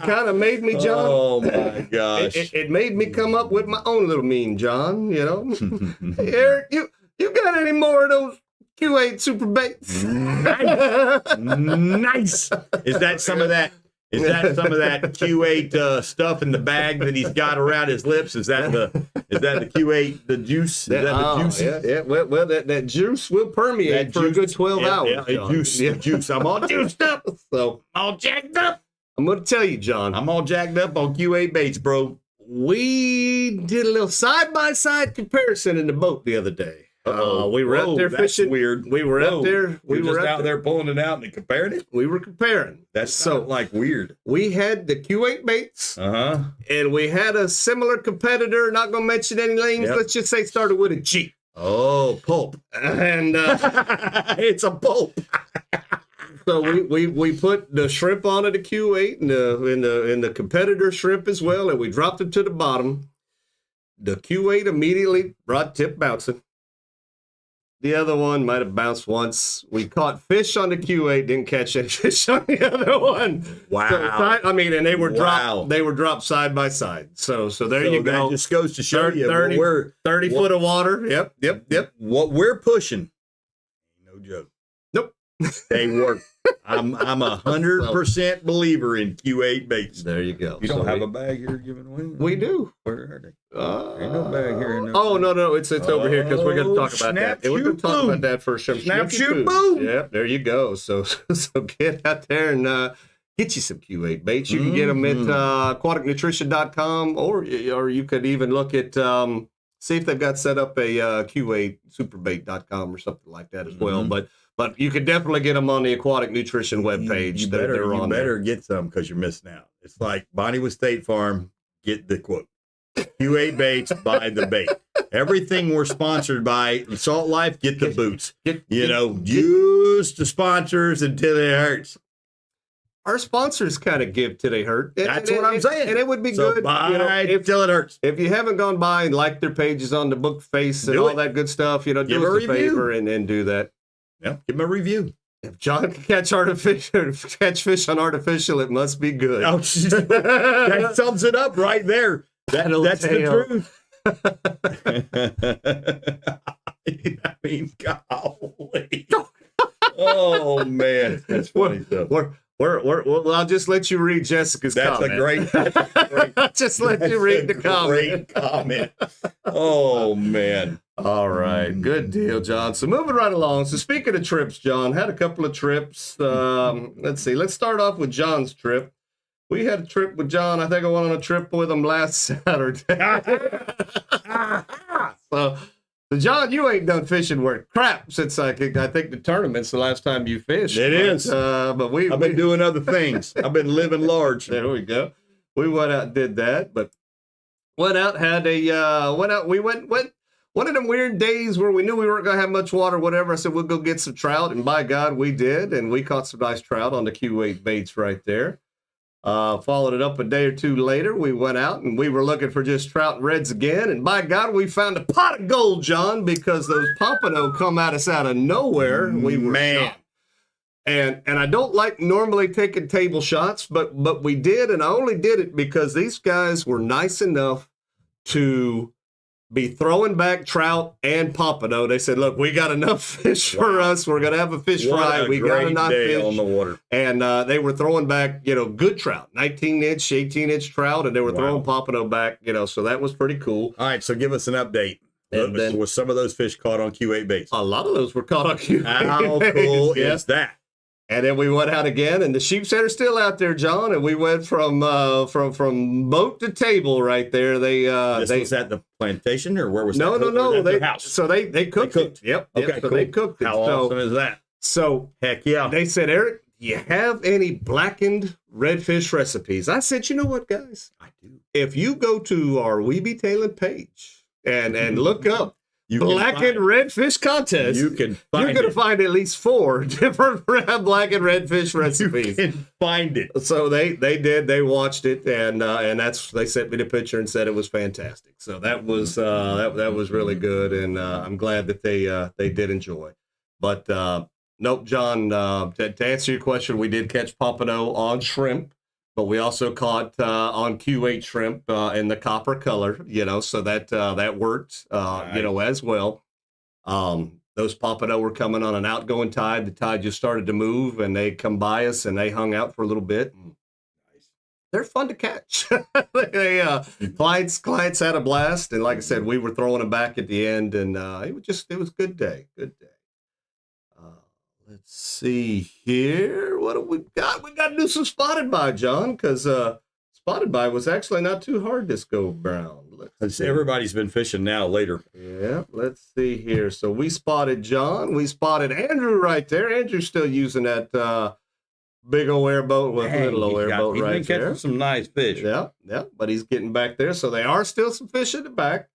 kind of made me, John. Oh my gosh. It made me come up with my own little meme, John. You know, hey, Eric, you got any more of those Q8 super baits? Nice. Is that some of that? Is that some of that Q8 stuff in the bag that he's got around his lips? Is that the Q8 the juice? Is that the juice? Yeah. Well, that juice will permeate for a good 12 hours. Yeah, juice. I'm all juiced up. So All jacked up. I'm going to tell you, John. I'm all jacked up on Q8 baits, bro. We did a little side-by-side comparison in the boat the other day. We were out there that's fishing. weird. We were out there. We You're were just out there pulling it out and comparing it. We were comparing. That's so like weird. we had the Q8 baits, and we had a similar competitor. Not going to mention any names. Yep. Let's just say started with a G. Oh, pulp. And It's a pulp. so we put the shrimp onto the Q8 and the competitor shrimp as well, and we dropped it to the bottom. The Q8 immediately brought tip bouncing. The other one might have bounced once. We caught fish on the Q8, didn't catch any fish on the other one. Wow. So, and they were Wow. dropped. They were dropped side by side. So there you go. That just goes to show you 30 foot of water. Yep. What we're pushing. No joke. Nope. They work. I'm 100% believer in Q8 baits. There you go. You don't So have a bag here giving away? We do. Where are they? Ain't no bag here. No, it's over here because we're going to talk about snap, that. We're going to shoot, talk boom. about that for sure. Snap, shoot, boom. Yep, there you go. So get out there and get you some Q8 baits. You can get them at aquaticnutrition.com, or you could even look at see if they've got set up a Q8superbait.com or something like that as well. But you could definitely get them on the Aquatic Nutrition webpage. You better get some because you're missing out. It's like Bonnie with State Farm. Get the quote. Q8 baits, buy the bait. Everything we're sponsored by. Salt Life, get the boots. Use the sponsors until it hurts. Our sponsors kind of give till they hurt. That's what I'm saying. And it would be So good. buy till it hurts. If you haven't gone by and liked their pages on the book face and Do all it. that good stuff, do Give us a a review. favor and do that. Yeah, give them a review. If John can catch fish on artificial, it must be good. Oh, that sums it up right there. That's the truth. I mean, golly. Oh man, that's funny stuff. Well, I'll just let you read Jessica's comment. That's a great. Just let you read the comment. Great comment. Oh man. All right, good deal, John. So moving right along. So speaking of trips, John, had a couple of trips. Let's see. Let's start off with John's trip. We had a trip with John. I think I went on a trip with him last Saturday. So John, you ain't done fishing worth crap since I think the tournament's the last time you fished. It is. But I've been doing other things. I've been living large. There we go. We went out and did that, but we went one of them weird days where we knew we weren't going to have much water, whatever. I said, we'll go get some trout. And by God, we did. And we caught some nice trout on the Q8 baits right there. Followed it up a day or two later. We went out and we were looking for just trout and reds again. And by God, we found a pot of gold, John, because those pompano come at us out of nowhere. We were shocked. And I don't like normally taking table shots, but we did. And I only did it because these guys were nice enough to be throwing back trout and pompano. They said, look, we got enough fish for us. We're going to have a fish fry. We got enough fish on the water. And they were throwing back, good trout, 19-inch, 18-inch trout, and they were throwing pompano back, so that was pretty cool. All right, so give us an update. And then, was some of those fish caught on Q8 baits? A lot of those were caught on Q8 How baits. cool Yeah. is that? And then we went out again, and the sheep's head are still out there, John. And we went from boat to table right there. This was at the plantation, or where was that? No. Their house. So they cooked it. Yep. Okay, so cool. they cooked it. How awesome is that? So heck yeah. They said, Eric, do you have any blackened redfish recipes? I said, you know what, guys? I do. If you go to our We Be Tailing page and look up black and redfish contest. You can find You're going to it. find at least 4 different black and redfish recipes. You can find it. So they did. They watched it, and they sent me the picture and said it was fantastic. So that was that was really good, and I'm glad that they did enjoy. But nope, John. To answer your question, we did catch pompano on shrimp, but we also caught on Q8 shrimp in the copper color. So that worked. Nice. As well. Those pompano were coming on an outgoing tide. The tide just started to move, and they come by us, and they hung out for a little bit. They're fun to catch. Clients had a blast, and like I said, we were throwing them back at the end, and it was a good day. Good day. Let's see here. What do we got? We got to do some spotted by, John, because spotted by was actually not too hard this go round. Everybody's been fishing now later. Yeah, let's see here. So we spotted John. We spotted Andrew right there. Andrew's still using that big old airboat with a little old airboat right He's been there. catching some nice fish. Yeah, but he's getting back there. So they are still some fish in the back.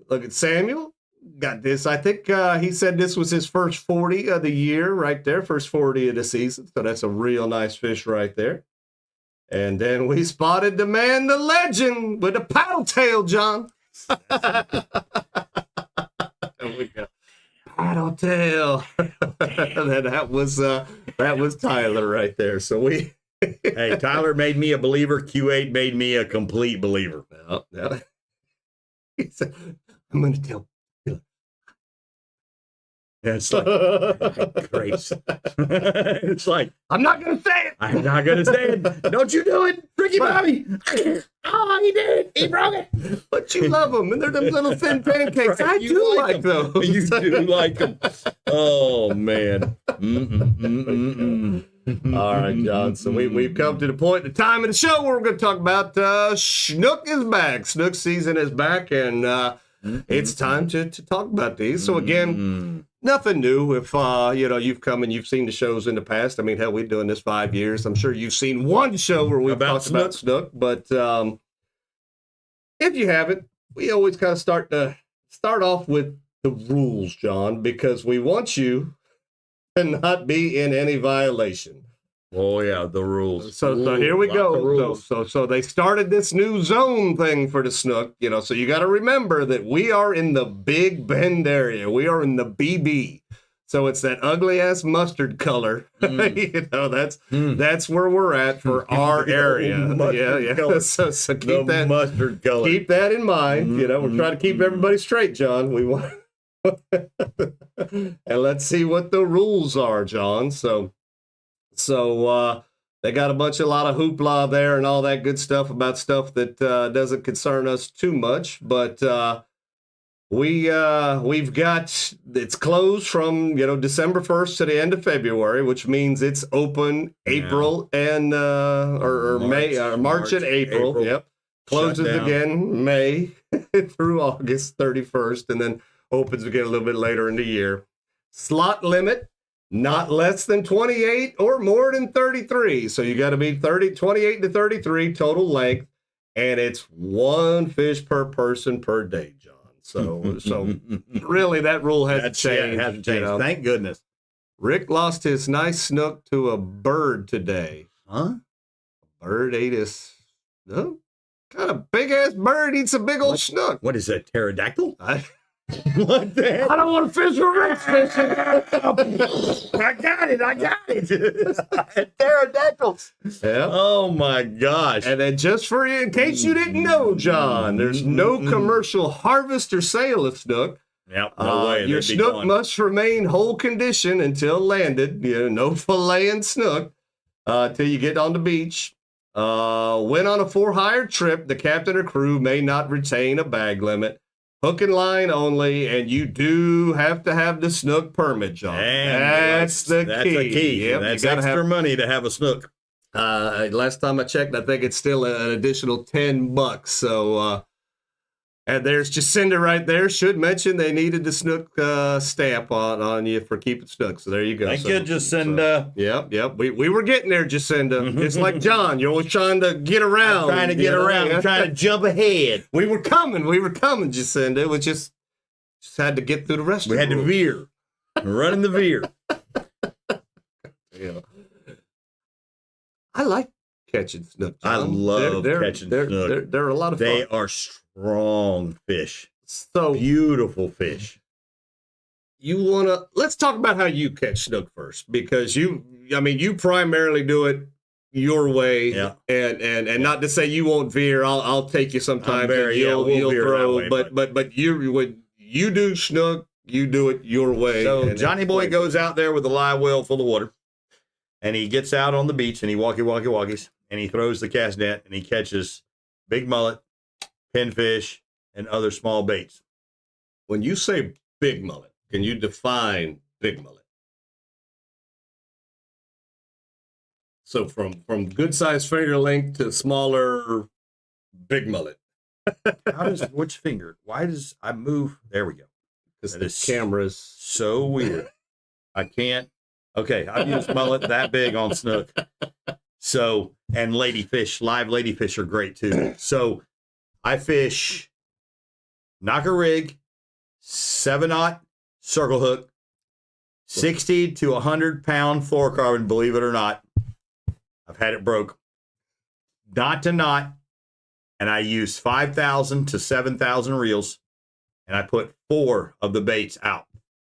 Look at Samuel. Got this. I think he said this was his first 40 of the year right there. First 40 of the season. So that's a real nice fish right there. And then we spotted the man, the legend, with a paddle tail, John. There we go. Paddle tail. that was Tyler right there. So we Hey, Tyler made me a believer. Q8 made me a complete believer. Yeah. He said, I'm gonna tell. Yeah, it's like grace. It's like, I'm not gonna say it. I'm not gonna say it. Don't you do it, Ricky Bobby. Oh, he did. He broke it. But you love them, and they're them little thin pancakes. Right, I you do like like those. You do like them. Oh man. All right, John. So we've come to the point, the time of the show where we're going to talk about Snook is back. Snook season is back, and it's time to talk about these. So again, nothing new. If you've come and you've seen the shows in the past. I mean, hell, we've been doing this 5 years. I'm sure you've seen one show where we've talked about Snook. But if you haven't, we always kind of start off with the rules, John, because we want you to not be in any violation. Oh yeah, the rules. So here we go. So they started this new zone thing for the Snook, so you got to remember that we are in the Big Bend area. We are in the BB. So it's that ugly ass mustard color. That's where we're at for our area. Yeah. So keep that mustard color. Keep that in mind. We're trying to keep everybody straight, John. We want and let's see what the rules are, John. So they got a lot of hoopla there and all that good stuff about stuff that doesn't concern us too much. But we've got, it's closed from December 1st to the end of February, which means it's open April and or March and April. Yep, closes again May through August 31st, and then opens again a little bit later in the year. Slot limit, not less than 28 or more than 33. So you got to be 28 to 33 total length, and it's one fish per person per day, John. So really that rule hasn't changed. Hasn't changed. Thank goodness. Rick lost his nice Snook to a bird today. Huh? A bird ate his kind of big ass bird eats a big old Snook. What is that, pterodactyl? What the hell? I don't want to fish with Rick fishing. I got it. Pterodactyls. Yeah. Oh my gosh. And then just for you, in case you didn't know, John, there's no commercial harvest or sale of Snook. Yep. No way. Your Snook must remain whole condition until landed. No filleting Snook till you get on the beach. When on a for-hire trip, the captain or crew may not retain a bag limit. Hook and line only, and you do have to have the Snook permit, John. That's the key. Yep, that's extra money to have a Snook. Last time I checked, I think it's still an additional $10. So, and there's Jacinda right there. Should mention they needed the Snook stamp on you for keeping Snook. So there you go. Thank you, Jacinda. Yep. We were getting there, Jacinda. It's like John. You're always trying to get around. I'm trying to jump ahead. We were coming, Jacinda. It was just Just had to get through the rest. We had to veer. We're running the veer. Yeah. I like catching snook. I John. love catching snook. They're a lot of fun. They are strong fish. So Beautiful fish. let's talk about how you catch snook first, because you primarily do it your way. Yeah. And not to say you won't veer. I'll take you sometimes. We'll You'll veer that throw, way, but when you do snook, you do it your way. So and Johnny Boy goes out there with a live well full of water, and he gets out on the beach and he walkies, and he throws the cast net and he catches big mullet, pinfish, and other small baits. When you say big mullet, can you define big mullet? So from good sized finger length to smaller big mullet. Which finger? Why does I move? There we go. Because That the is camera's So weird. I can't. Okay, I've used mullet that big on snook. So, and ladyfish, live ladyfish are great too. So I fish knocker rig, 7/0 circle hook, 60 to 100-pound fluorocarbon, believe it or not. I've had it broke. Knot to knot, and I use 5,000 to 7,000 reels, and I put 4 of the baits out.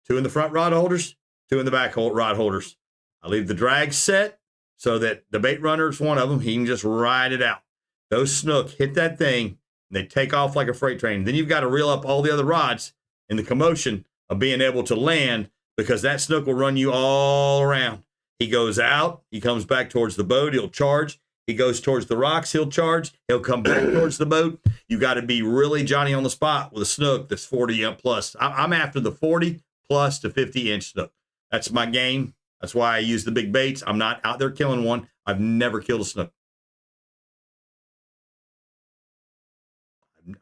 2 in the front rod holders, 2 in the back rod holders. I leave the drag set so that the bait runner is one of them. He can just ride it out. Those snook hit that thing, and they take off like a freight train. Then you've got to reel up all the other rods in the commotion of being able to land, because that snook will run you all around. He goes out. He comes back towards the boat. He'll charge. He goes towards the rocks. He'll charge. He'll come back towards the boat. You got to be really Johnny on the spot with a snook that's 40 plus. I'm after the 40 plus to 50-inch snook. That's my game. That's why I use the big baits. I'm not out there killing one. I've never killed a snook.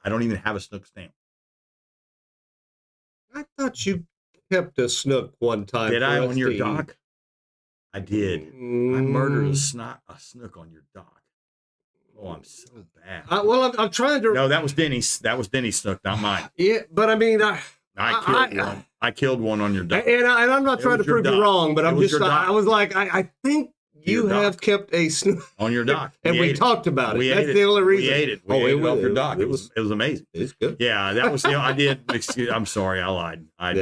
I don't even have a snook stamp. I thought you kept a snook one time. Did for I us on your to eat. dock? I did. I murdered a snook on your dock. Oh, I'm so bad. I'm trying to. No, that was Denny's. That was Denny's snook, not mine. Yeah, but I mean, I killed one. I killed one on your dock. and I'm not trying to was your prove you dock. wrong, but It I'm was just. your dock. I was like, I think you Your have dock. kept a snook, On your dock. and we ate it. talked about it. We That's ate the it. only reason. We ate it. We ate it off your dock. It was amazing. It's good. Yeah, that was, I did. I'm sorry, I lied. I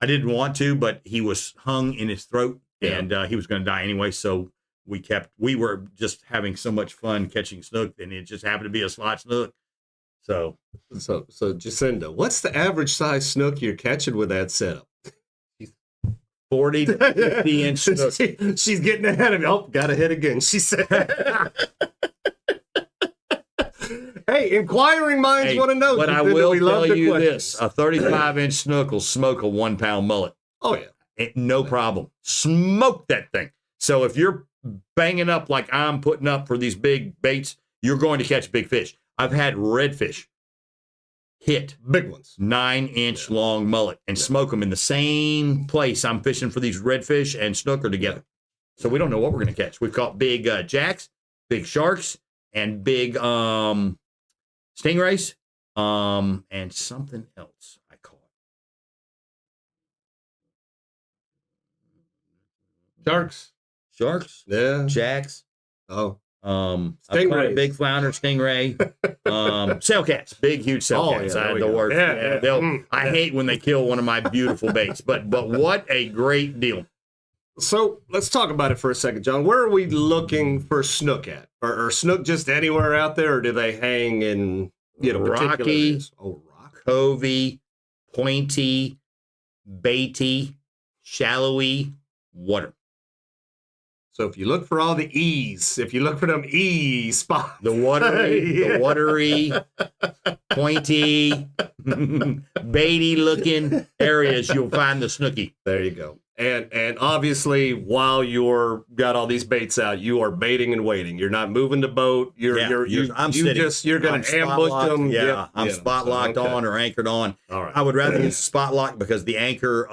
didn't want to, but he was hung in his throat, and he was going to die anyway. So we were just having so much fun catching snook, and it just happened to be a slot snook. So Jacinda, what's the average size snook you're catching with that setup? 40 to 50-inch snook. She's getting ahead of me. Oh, got a hit again. She said. Hey, inquiring minds want to know. But I Jacinda. will We love tell the you questions. this: a 35-inch snook will smoke a 1-pound mullet. Oh yeah. No problem. Smoke that thing. So if you're banging up like I'm putting up for these big baits, you're going to catch big fish. I've had redfish hit Big ones. 9-inch long mullet and smoke them in the same place I'm fishing for these redfish and snook are together. So we don't know what we're going to catch. We've caught big jacks, big sharks, and big stingrays, and something else I caught. Sharks, Yeah. jacks. Oh. I've caught a Stingrays. big flounder, stingray, sail cats, big, huge sail Oh, cats. yeah, there we The go. worst. Yeah. I hate when they kill one of my beautiful baits, but what a great deal. So let's talk about it for a second, John. Where are we looking for snook at? Or snook just anywhere out there, or do they hang in particular Rocky, areas? Oh, rock. Covey, pointy, baity, shallowy water. So if you look for all the E's, if you look for them E spots, The watery, pointy, baity looking areas, you'll find the snooky. there you go. And obviously, while you're got all these baits out, you are baiting and waiting. You're not moving the boat. I'm sitting. You're going I'm to ambush spot-locked. them. Yeah, Yep. I'm spot locked okay. on or anchored on. All right. I would rather use spot lock because the anchor,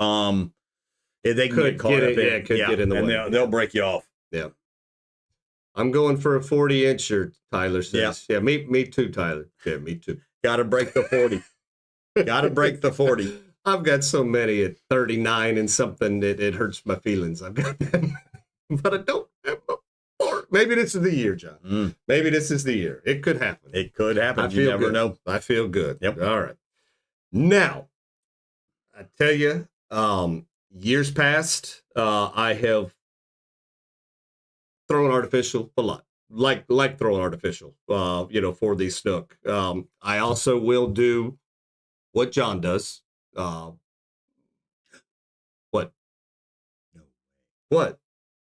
they can get caught up in it. Get in the and way. they'll break you off. Yeah. I'm going for a 40-incher, Tyler says. Yeah, me too, Tyler. Yeah, me too. Got to break the 40. Got to break the 40. I've got so many at 39 and something that it hurts my feelings. I've got them, but I don't have more. Maybe this is the year, John. Maybe this is the year. It could happen. It could happen. I You feel never good. know. I feel good. Yep. All right. Now, I tell you, years past, I have thrown artificial a lot. Like throwing artificial, for these snook. I also will do what John does. What? No. What?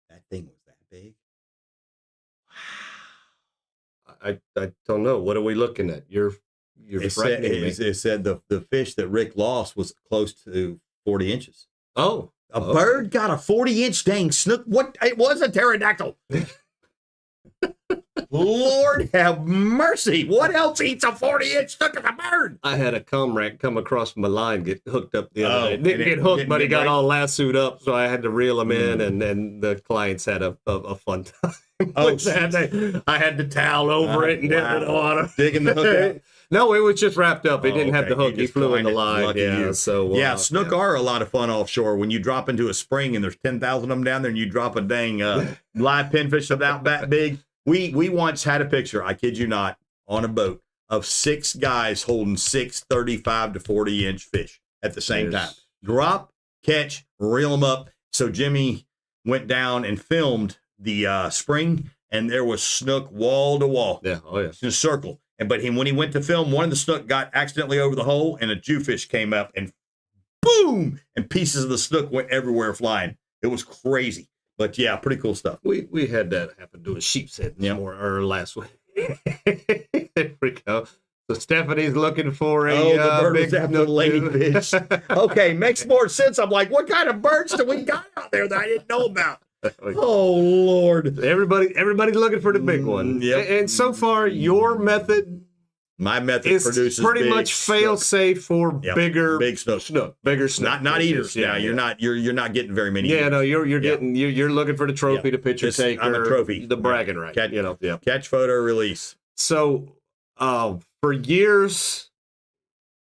That thing was that big. I don't know. What are we looking at? You're frightening me. It said the fish that Rick lost was close to 40 inches. Oh, A bird got a 40-inch dang snook. What? It was a pterodactyl. Lord have mercy. What else eats a 40-inch snook as a bird? I had a comrade come across my line, get hooked up the other day. and Didn't it get hooked, didn't but he get got right? all lassoed up, so I had to reel him in, and the clients had a fun time. Oh, with that. I had the towel over it and did it on. Digging the hook out. No, it was just wrapped up. It Oh, didn't have the okay. You hook. He just flew in the find it. line. Lucky Yeah, you. so Yeah, snook are a lot of fun offshore. When you drop into a spring and there's 10,000 of them down there and you drop a dang live pinfish about that big. We once had a picture, I kid you not, on a boat of 6 guys holding 6 35 to 40-inch fish at the same time. Drop, catch, reel them up. So Jimmy went down and filmed the spring, and there was snook wall to wall. Yeah, oh yeah. In a circle. But when he went to film, one of the snook got accidentally over the hole, and a Jewfish came up, and boom, and pieces of the snook went everywhere flying. It was crazy. But yeah, pretty cool stuff. We had that happen to a sheep's head last week. There we go. So Stephanie's looking for a the bird big was after the snook lady too. fish. Okay, makes more sense. I'm like, what kind of birds do we got out there that I didn't know about? Oh Lord! Everybody's looking for the big one. Yep. And so far, your method My method is produces pretty big much fail snook. safe for Yep, bigger big snook. bigger snook. Not eaters. Yeah, you're not getting very many. Yeah, eaters. no, you're getting you're looking for the trophy, Yeah. the picture Just- taker, I'm a trophy. the bragging right. Catch, Yeah. catch, photo, release. So, for years,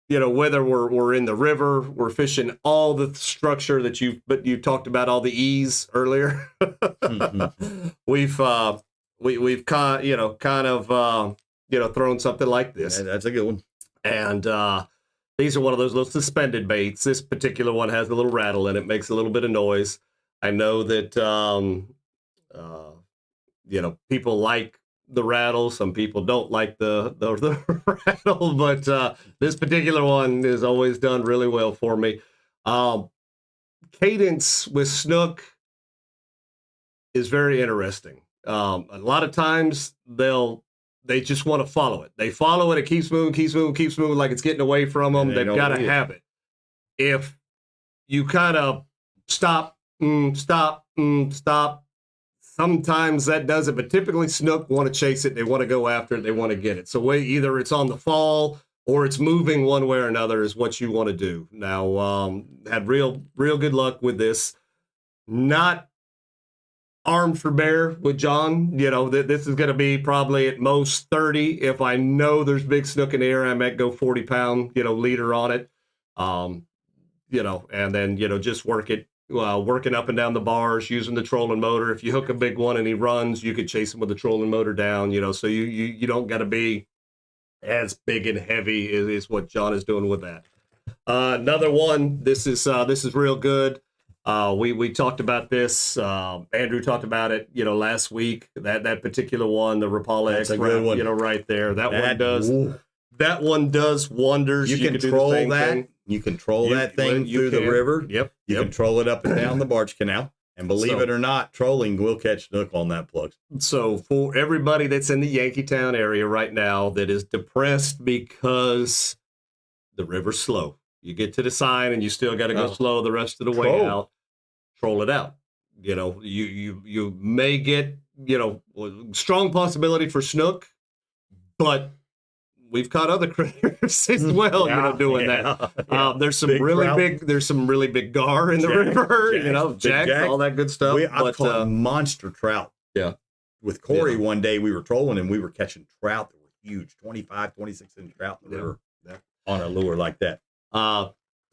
whether we're in the river, we're fishing all the structure that you talked about, all the E's earlier. We've kind of thrown something like this, That's a good one. and these are one of those little suspended baits. This particular one has a little rattle in it, makes a little bit of noise. I know that people like the rattle. Some people don't like the rattle, but this particular one has always done really well for me. Cadence with snook is very interesting. A lot of times they just want to follow it. They follow it. It keeps moving like it's getting away from them. And they They've don't got to leave. have it. If you kind of stop, sometimes that does it, but typically snook want to chase it. They want to go after it. They want to get it. So either it's on the fall or it's moving one way or another is what you want to do. Now, had real good luck with this. Not armed for bear with John. This is going to be probably at most 30. If I know there's big snook in the air, I might go 40-pound, leader on it. And then, just work it. Working up and down the bars, using the trolling motor. If you hook a big one and he runs, you could chase him with the trolling motor down, so you don't got to be as big and heavy is what John is doing with that. Another one, this is real good. We talked about this. Andrew talked about it, last week. That particular one, the Rapala That's X, a good one. right there. That Ooh. one does wonders. You could do the control same that. thing. You control You- that thing you through the can. river. Yep. You control it up and down the barge canal. And believe it or not, trolling will catch snook on that plug. So for everybody that's in the Yankeetown area right now that is depressed because the river's slow, you get to the sign and you still got to go slow the rest of the way Troll. out. Troll it out. You may get strong possibility for snook, but we've caught other critters as well. Doing that. There's some Big really trout. big. There's some really big gar in the Jack, river. big Jacks, jack. all that good stuff. I've caught monster trout. Yeah. With Corey one day, we were trolling and we were catching trout that were huge, 25, 26-inch trout in the river on a lure like that.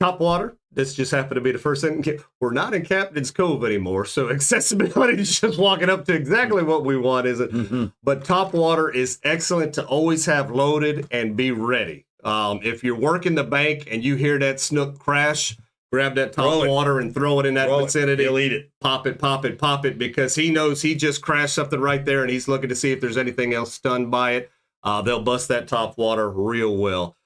top water. This just happened to be the first thing. We're not in Captain's Cove anymore, so accessibility is just walking up to exactly what we want, isn't it? Mm-hmm. But top water is excellent to always have loaded and be ready. If you're working the bank and you hear that snook crash, grab that top water and throw it in that vicinity. He'll eat it. Pop it, because he knows he just crashed something right there, and he's looking to see if there's anything else stunned by it. They'll bust that top water real well.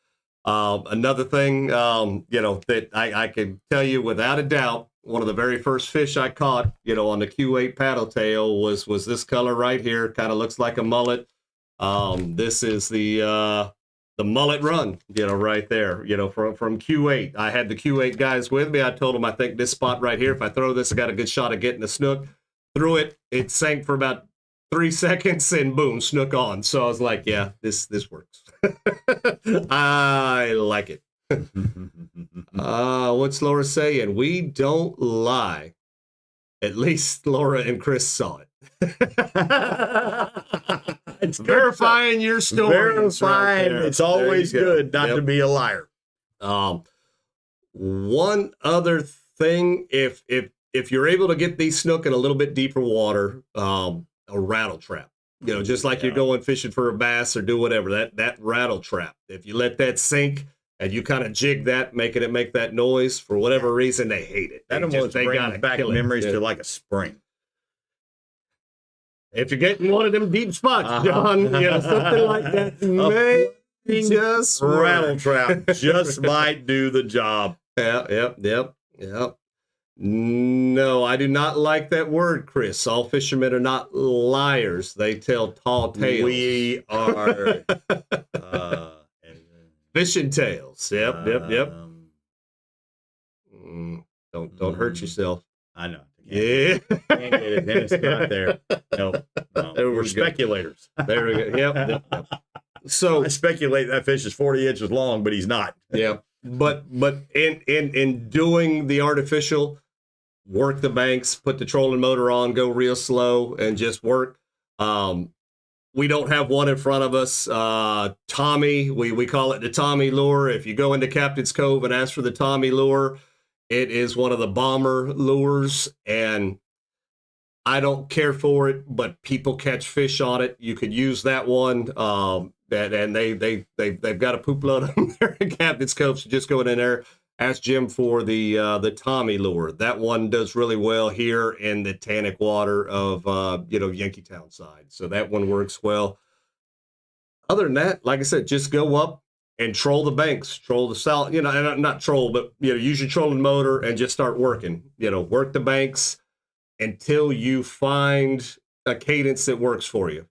Another thing, that I can tell you without a doubt, one of the very first fish I caught, on the Q8 paddle tail was this color right here. Kind of looks like a mullet. This is the mullet run, right there, from Q8. I had the Q8 guys with me. I told them, I think this spot right here, if I throw this, I got a good shot of getting a snook. Threw it. It sank for about 3 seconds and boom, snook on. So I was like, yeah, this works. I like it. What's Laura saying? We don't lie. At least Laura and Chris saw it. It's verifying your story. Verifying. It's always good not to be a liar. One other thing, if you're able to get these snook in a little bit deeper water, a rattle trap. Just like you're going fishing for a bass or do whatever, that rattle trap. If you let that sink and you kind of jig that, making it make that noise, for whatever reason, they hate it. That almost brings back memories to like a spring. If you're getting one of them deep spots, John, something like that may just rattle trap just might do the job. Yep. No, I do not like that word, Chris. All fishermen are not liars. They tell tall tales. We are fishing tales. Yep. Don't hurt yourself. I know. Yeah. Can't get it. Then it's not there. No. We're speculators. There we go. Yep. So I speculate that fish is 40 inches long, but he's not. Yeah. But in doing the artificial, work the banks, put the trolling motor on, go real slow, and just work. We don't have one in front of us. Tommy, we call it the Tommy lure. If you go into Captain's Cove and ask for the Tommy lure, it is one of the bomber lures, and I don't care for it, but people catch fish on it. You could use that one. And they've got a poop load of them there in Captain's Cove. So just going in there, ask Jim for the Tommy lure. That one does really well here in the tannic water of Yankeetown side. So that one works well. Other than that, like I said, just go up and troll the banks, troll the south, and not troll, but use your trolling motor and just start working. Work the banks until you find a cadence that works for you.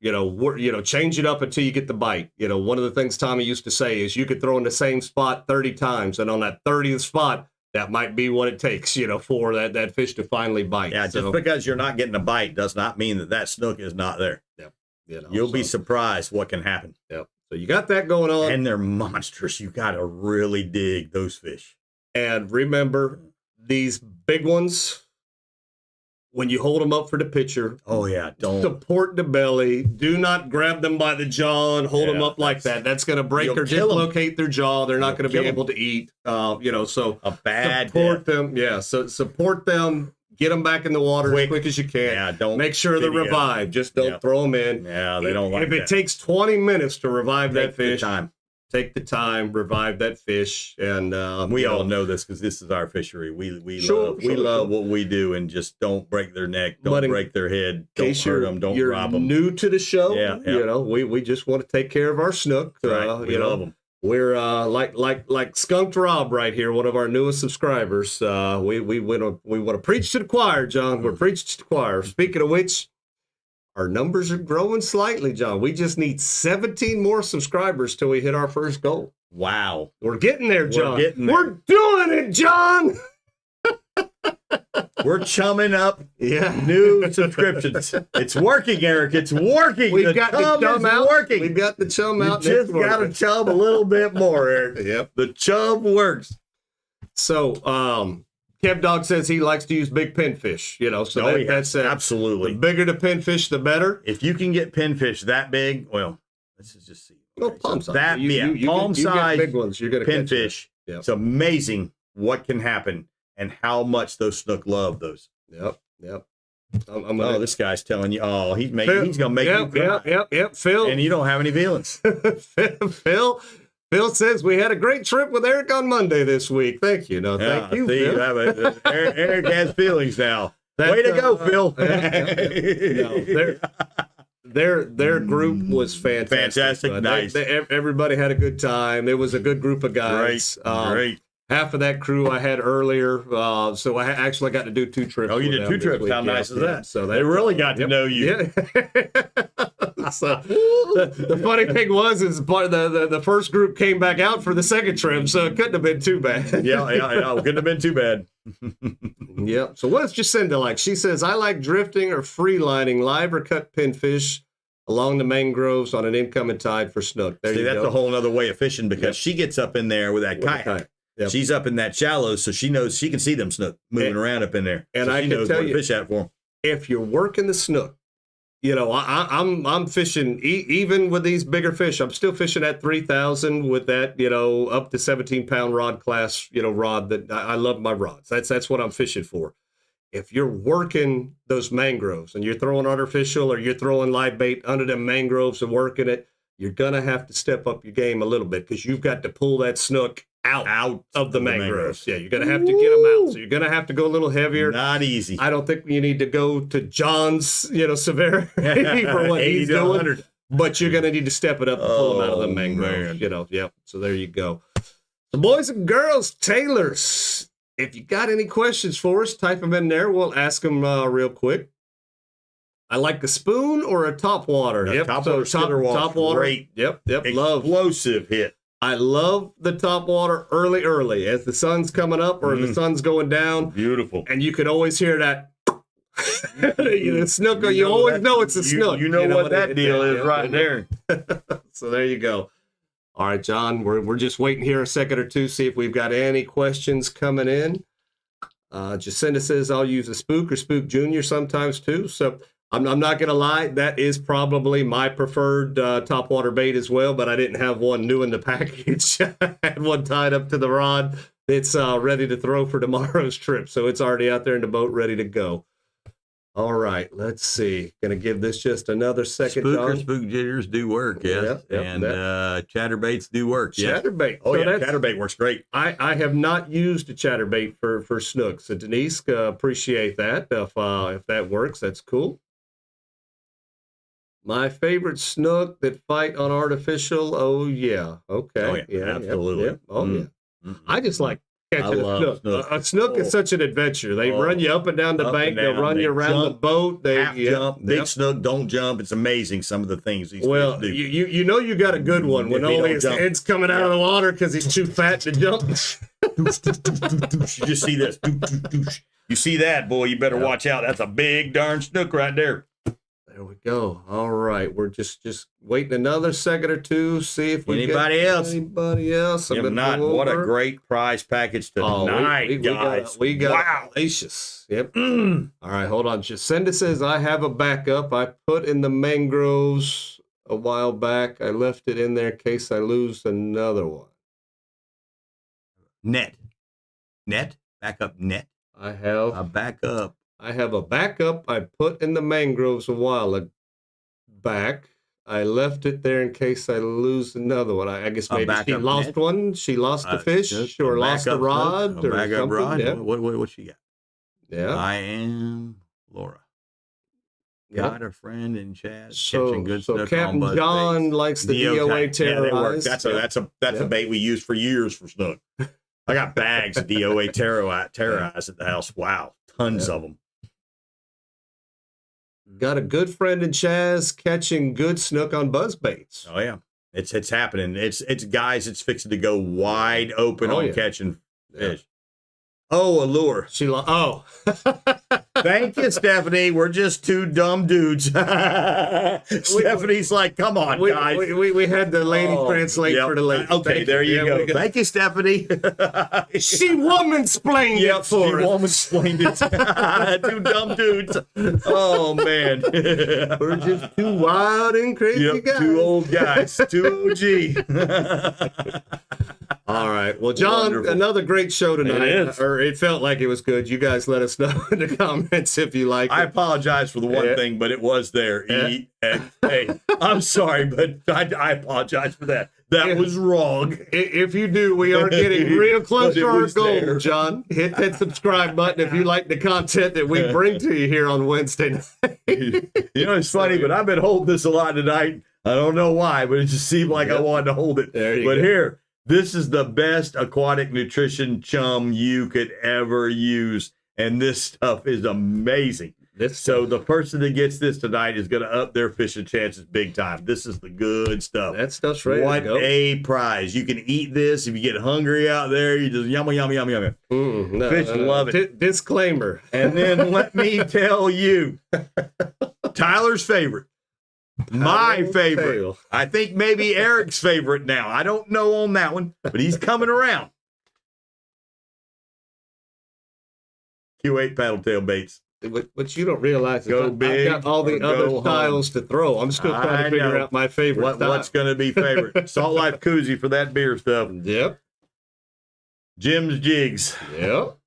Change it up until you get the bite. One of the things Tommy used to say is you could throw in the same spot 30 times, and on that 30th spot, that might be what it takes, for that fish to finally bite. Yeah, just because you're not getting a bite does not mean that snook is not there. Yep. You'll be surprised what can happen. Yep. So you got that going on. And they're monstrous. You got to really dig those fish. And remember, these big ones, when you hold them up for the picture, don't support the belly. Do not grab them by the jaw and hold them up like that. That's going to break or dislocate their jaw. They're not going to be able to eat. So a bad support them. Yeah, so support them. Get them back in the water as quick as you can. Yeah, don't make sure they're revived. Just don't throw them in. Yeah, they don't like that. If it takes 20 minutes to revive that fish, take the time, revive that fish, and we all know this because this is our fishery. We love what we do, and just don't break their neck, don't break their head, don't hurt them, don't drop them. New to the show, we just want to take care of our snook. Right. We love them. We're like Skunked Rob right here, one of our newest subscribers. We want to preach to the choir, John. We're preaching to the choir. Speaking of which, our numbers are growing slightly, John. We just need 17 more subscribers till we hit our first goal. Wow. We're getting there, John. We're doing it, John. We're chumming up new subscriptions. It's working, Eric. It's working. We've got the chum out. Working. We've got the chum out. You just got to chum a little bit more, Eric. Yep. The chum works. So, Kev Dog says he likes to use big pinfish, that's absolutely. The bigger the pinfish, the better. If you can get pinfish that big, well, let's just see. Well, palm size. Palm size big ones. You're gonna pinfish. It's amazing what can happen and how much those snook love those. Yep. This guy's telling you, he's gonna make you cry. Yep. Phil, And you don't have any feelings. Phil says we had a great trip with Eric on Monday this week. Thank you. No, thank you. See, Phil. Eric has feelings now. Way to go, Phil. Their group was fantastic. Nice. Everybody had a good time. It was a good group of guys. Great. Half of that crew I had earlier, so I actually got to do 2 trips. Oh, you with did them 2 this trips. week. How nice is that? So they really got to know you. Yeah. So the funny thing was, the first group came back out for the second trip, so it couldn't have been too bad. Yeah, couldn't have been too bad. Yep. So what does Jacinda like? She says, I like drifting or free lining live or cut pinfish along the mangroves on an incoming tide for snook. There you that's go. a whole other way of fishing because she gets up in there with that kayak. Yep. She's up in that shallow, so she knows she can see them snook moving around up in there. And so I she can knows tell where to you, fish at for them. if you're working the snook, I'm fishing even with these bigger fish. I'm still fishing at 3,000 with that, up to 17-pound rod class, rod that I love my rods. That's what I'm fishing for. If you're working those mangroves and you're throwing artificial or you're throwing live bait under them mangroves and working it, you're going to have to step up your game a little bit because you've got to pull that snook out of the mangroves. Yeah, you're going to have to get them out. So you're going to have to go a little heavier. Not easy. I don't think you need to go to John's, severity for what 80 he's to doing. 100. But you're going to need to step it up and pull them out of the mangroves. Yep. So there you go. So boys and girls, tailors, if you got any questions for us, type them in there. We'll ask them real quick. I like a spoon or a top water. The Yep. top So water skitter walk's top water. great. Yep. Love. Explosive hit. I love the top water early as the sun's coming up or the sun's going down. Beautiful. And you can always hear that. The snook. You always know it's a snook. You know what that deal is right there. So there you go. All right, John, we're just waiting here a second or two, see if we've got any questions coming in. Jacinda says I'll use a spook or spook junior sometimes too. So I'm not going to lie, that is probably my preferred topwater bait as well, but I didn't have one new in the package. I had one tied up to the rod. It's ready to throw for tomorrow's trip, so it's already out there in the boat ready to go. All right, let's see. Going to give this just another second, Spook or John. spook jitters do work, yes. Yep, and chatterbaits do work, yes. Chatterbait. Oh, So yeah, that's- chatterbait works great. I have not used a chatterbait for snook, so Denise, appreciate that. If that works, that's cool. My favorite snook that fight on artificial. Oh yeah, okay, Oh, yeah, absolutely. Yep. Oh yeah. Mm-hmm. I just like catching a love snook. snook. A snook is such an adventure. They run you up and down the Up bank. and They'll down. run you They around the jump, boat. They half jump, big snook don't jump. It's amazing some of the things these Well, fish do. you know you got a good one when If he only don't his jump. head's coming out of the water because he's too fat to jump. You just see this. You see that, boy, you better watch out. That's a big darn snook right there. There we go. All right, we're just waiting another second or two, see if we Anybody get else? Anybody else? I'm If gonna not, go what a over. great prize package Oh, tonight, guys. We got wow. Wlasiuk. Yep. All right, hold on. Jacinda says I have a backup. I put in the mangroves a while back. I left it in there in case I lose another one. Net. Backup net. I have A backup. I have a backup I put in the mangroves a while back. I left it there in case I lose another one. I guess A maybe she backup lost net? one. She lost the fish Just or a lost the backup rod snook, a or backup something. rod. Yeah. What she got? Yeah. I am Laura. Yep. Got a friend in chat So, catching good so snook Captain on buzz John baits. likes the DO DOA tank. Yeah, they work. terrorized. That's Yeah. a bait we used for years for snook. I got bags of DOA terrorized at the house. Wow, tons of them. Got a good friend in Chaz catching good snook on buzz baits. Oh yeah, it's happening. It's guys. It's fixing to go wide open Oh, on yeah. catching fish. Oh, a lure. Oh. Thank you, Stephanie. We're just two dumb dudes. Stephanie like, come on, guys. We had the lady Oh, translate yep. for the lady. Okay, Thank there you Yeah, go. Thank you, Stephanie. She woman-splained Yep, it for us. woman explained it. Two dumb dudes. Oh man, We're just two wild and crazy yep, guys. two old guys, two OG. All right. Well, John, Wonderful. another great show tonight. It is. Or it felt like it was good. You guys let us know in the comments if you like I it. apologize for the one Yeah. thing, but it was there. Hey, I'm sorry, but I apologize for that. That was wrong. If you do, we are getting real close But it to our was goal, there. John. Hit that subscribe button if you like the content that we bring to you here on Wednesday night. You know, it's funny, but I've been holding this a lot tonight. I don't know why, but it just seemed like I wanted to hold it. There you but go. here, this is the best aquatic nutrition chum you could ever use. And this stuff is amazing. So the person that gets this tonight is going to up their fishing chances big time. This is the good stuff. That stuff's ready What to go. a prize. You can eat this. If you get hungry out there, you just yum, yum, yum, yum. No, Fish love it. Disclaimer. And then let me tell you, Tyler's favorite. My Tyler's favorite. tail. I think maybe Eric's favorite now. I don't know on that one, but he's coming around. Q8 paddle tail baits. What you don't realize is Go I've big got all the or other go styles to throw. I'm still trying I to figure know. out my favorite style. What's going to be favorite? Salt Life koozie for that beer stuff. Yep. Jim's Jigs. Yep.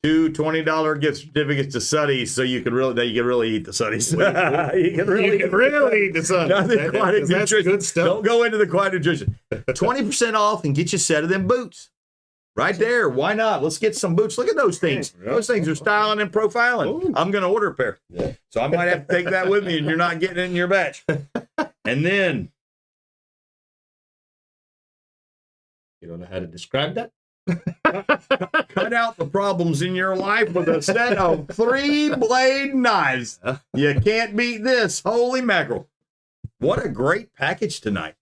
2 $20 gift certificates to Sonny's, so you can really eat the Sonny's. you can really eat the sun. Nothing aquatic That's nutrition. good stuff. Don't go into the aquatic nutrition. 20% off and get you a set of them boots. Right there. Why not? Let's get some boots. Look at those things. Those things are styling and profiling. Ooh. I'm going to order a pair. Yeah. So I might have to take that with me, and you're not getting it in your batch. And then You don't know how to describe that? cut out the problems in your life with a set of 3-blade knives. You can't beat this. Holy mackerel. What a great package tonight.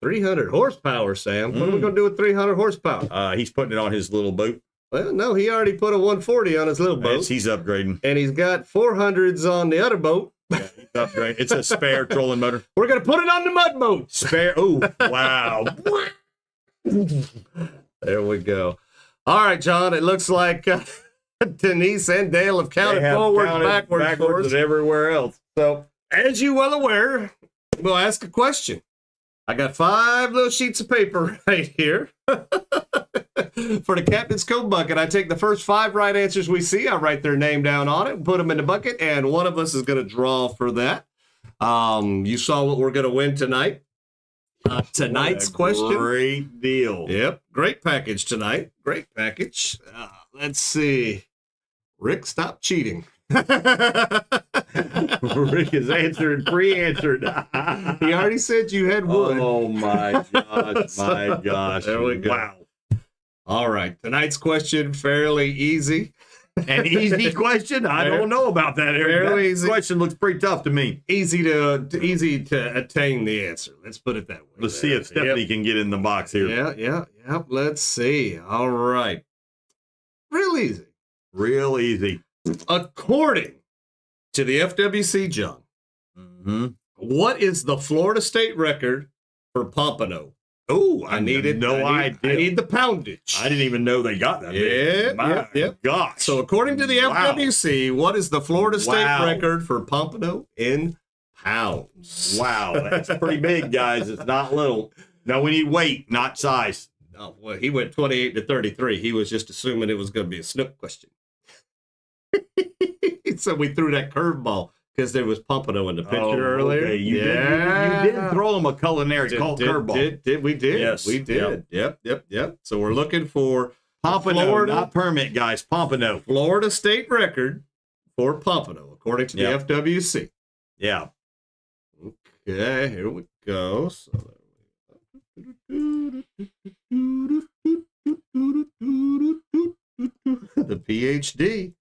300 horsepower, Sam. What are we going to do with 300 horsepower? He's putting it on his little boat. Well, no, he already put a 140 on his little boat. He's upgrading. And he's got 400s on the other boat. Yeah, he's upgrading. It's a spare trolling motor. We're going to put it on the mud boat. Spare. Oh, wow. There we go. All right, John, it looks like Denise and Dale have counted forward and backwards for us. and everywhere else. So, As you well aware, we'll ask a question. I got 5 little sheets of paper right here. For the Captain's Cove bucket, I take the first 5 right answers we see. I write their name down on it and put them in the bucket, and one of us is going to draw for that. You saw what we're going to win tonight. Tonight's question. Great deal. Yep, great package tonight. Great package. Let's see. Rick, stop cheating. Rick is answered, pre-answered. He already said you had wood. Oh, my gosh. My gosh. There we go. Wow. All right, tonight's question, fairly easy. An easy question? I don't know about that, Eric. Fairly That easy. question looks pretty tough to me. Easy to attain the answer. Let's put it that way. Let's see if Stephanie can get in the box here. Yeah. Let's see. All right. Real easy. Real easy. According to the FWC, John, what is the Florida state record for pompano? Oh, I need it. No I idea. need the poundage. I didn't even know they got that. Yeah, big. My gosh. So according to the Wow. FWC, what is the Florida state Wow. record for pompano in pounds? Wow, that's pretty big, guys. It's not little. No, we need weight, not size. Oh, well, he went 28 to 33. He was just assuming it was going to be a Snook question. So we threw that curveball because there was pompano in the picture earlier. Okay. You did throw him a culinary curveball. We did. Yes. We did. Yep. So we're looking for Pompano, Florida, not permit, guys. Pompano. Florida state record for pompano, according to the FWC. Yeah. Okay, here we go. So the PhD.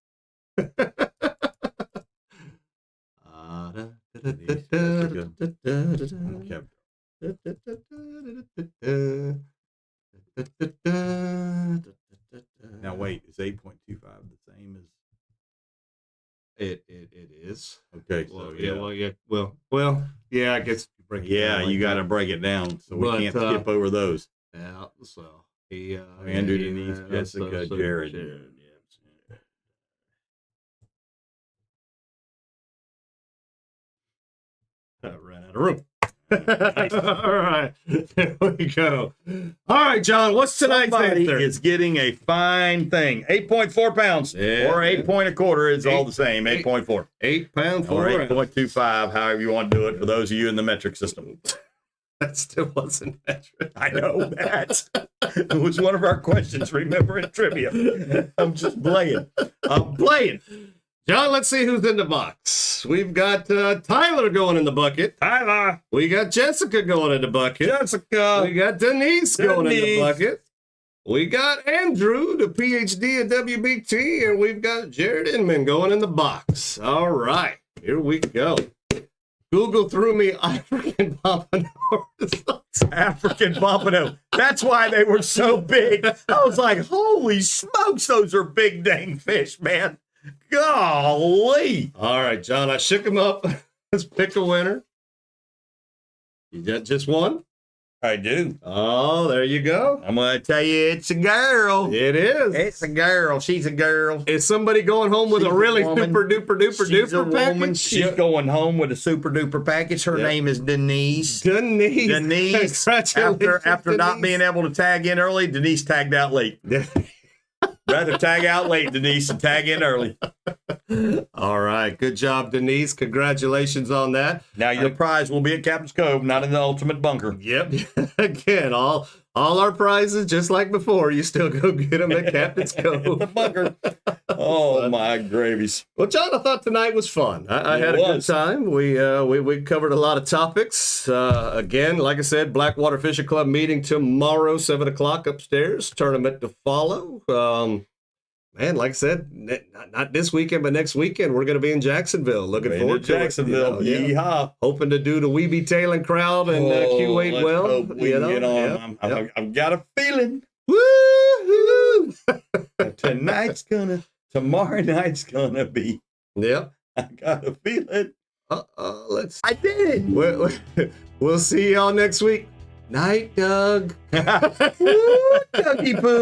Now wait, is 8.25 the same as? It is. Okay. Well, So yeah. I guess you break it yeah, down like you got to that. break it down, so we But, can't skip over those. Yeah. So he, Andrew, Denise, Jessica, Jared. Yeah. I ran out of room. All right. There we go. All right, John, what's tonight's Somebody answer? is getting a fine thing. 8.4 pounds Yeah. or 8.25 is all the same. 8.4 8 pound, or 4 ounce. 8.25, however you want to do it for those of you in the metric system. That still wasn't metric. I know that. It was one of our questions, remember, in trivia. I'm just playing. I'm playing. John, let's see who's in the box. We've got Tyler going in the bucket. Tyler. We got Jessica going in the bucket. Jessica. We got Denise going in the Denise. bucket. We got Andrew, the PhD at WBT, and we've got Jared Inman going in the box. All right, here we go. Google threw me African pompano results. African pompano. That's why they were so big. I was like, holy smokes, those are big dang fish, man. Golly. All right, John, I shook him up. Let's pick a winner. You got just one? I do. Oh, there you go. I'm going to tell you, it's a girl. It is. It's a girl. She's a girl. Is somebody going home with She's a really a woman. super duper duper She's a duper woman. package? She's going home with a super duper package. Her Yeah. name is Denise. Denise. Denise. Congratulations, After not Denise. being able to tag in early, Denise tagged out late. Rather tag out late, Denise, and tag in early. All right. Good job, Denise. Congratulations on that. Now your prize will be at Captain's Cove, not in the ultimate bunker. Yep. Again, all our prizes, just like before, you still go get them at Captain's The Cove. bunker. Oh my gravies. Well, John, I thought tonight was fun. I It had a good was. time. We covered a lot of topics. Again, like I said, Blackwater Fishing Club meeting tomorrow, 7 o'clock upstairs. Tournament to follow. Man, like I said, not this weekend, but next weekend, we're going to be in Jacksonville. Looking forward to Jacksonville. it. You know, yeah. Yeehaw. Hoping to do the Weeby Tailing crowd and Q8 let's well. hope we can get on. I've got a feeling Woo-hoo! tomorrow night's gonna be. Yep. I got a feeling. Let's. I did. We'll see y'all next week. Night, Doug. Dougie Poo.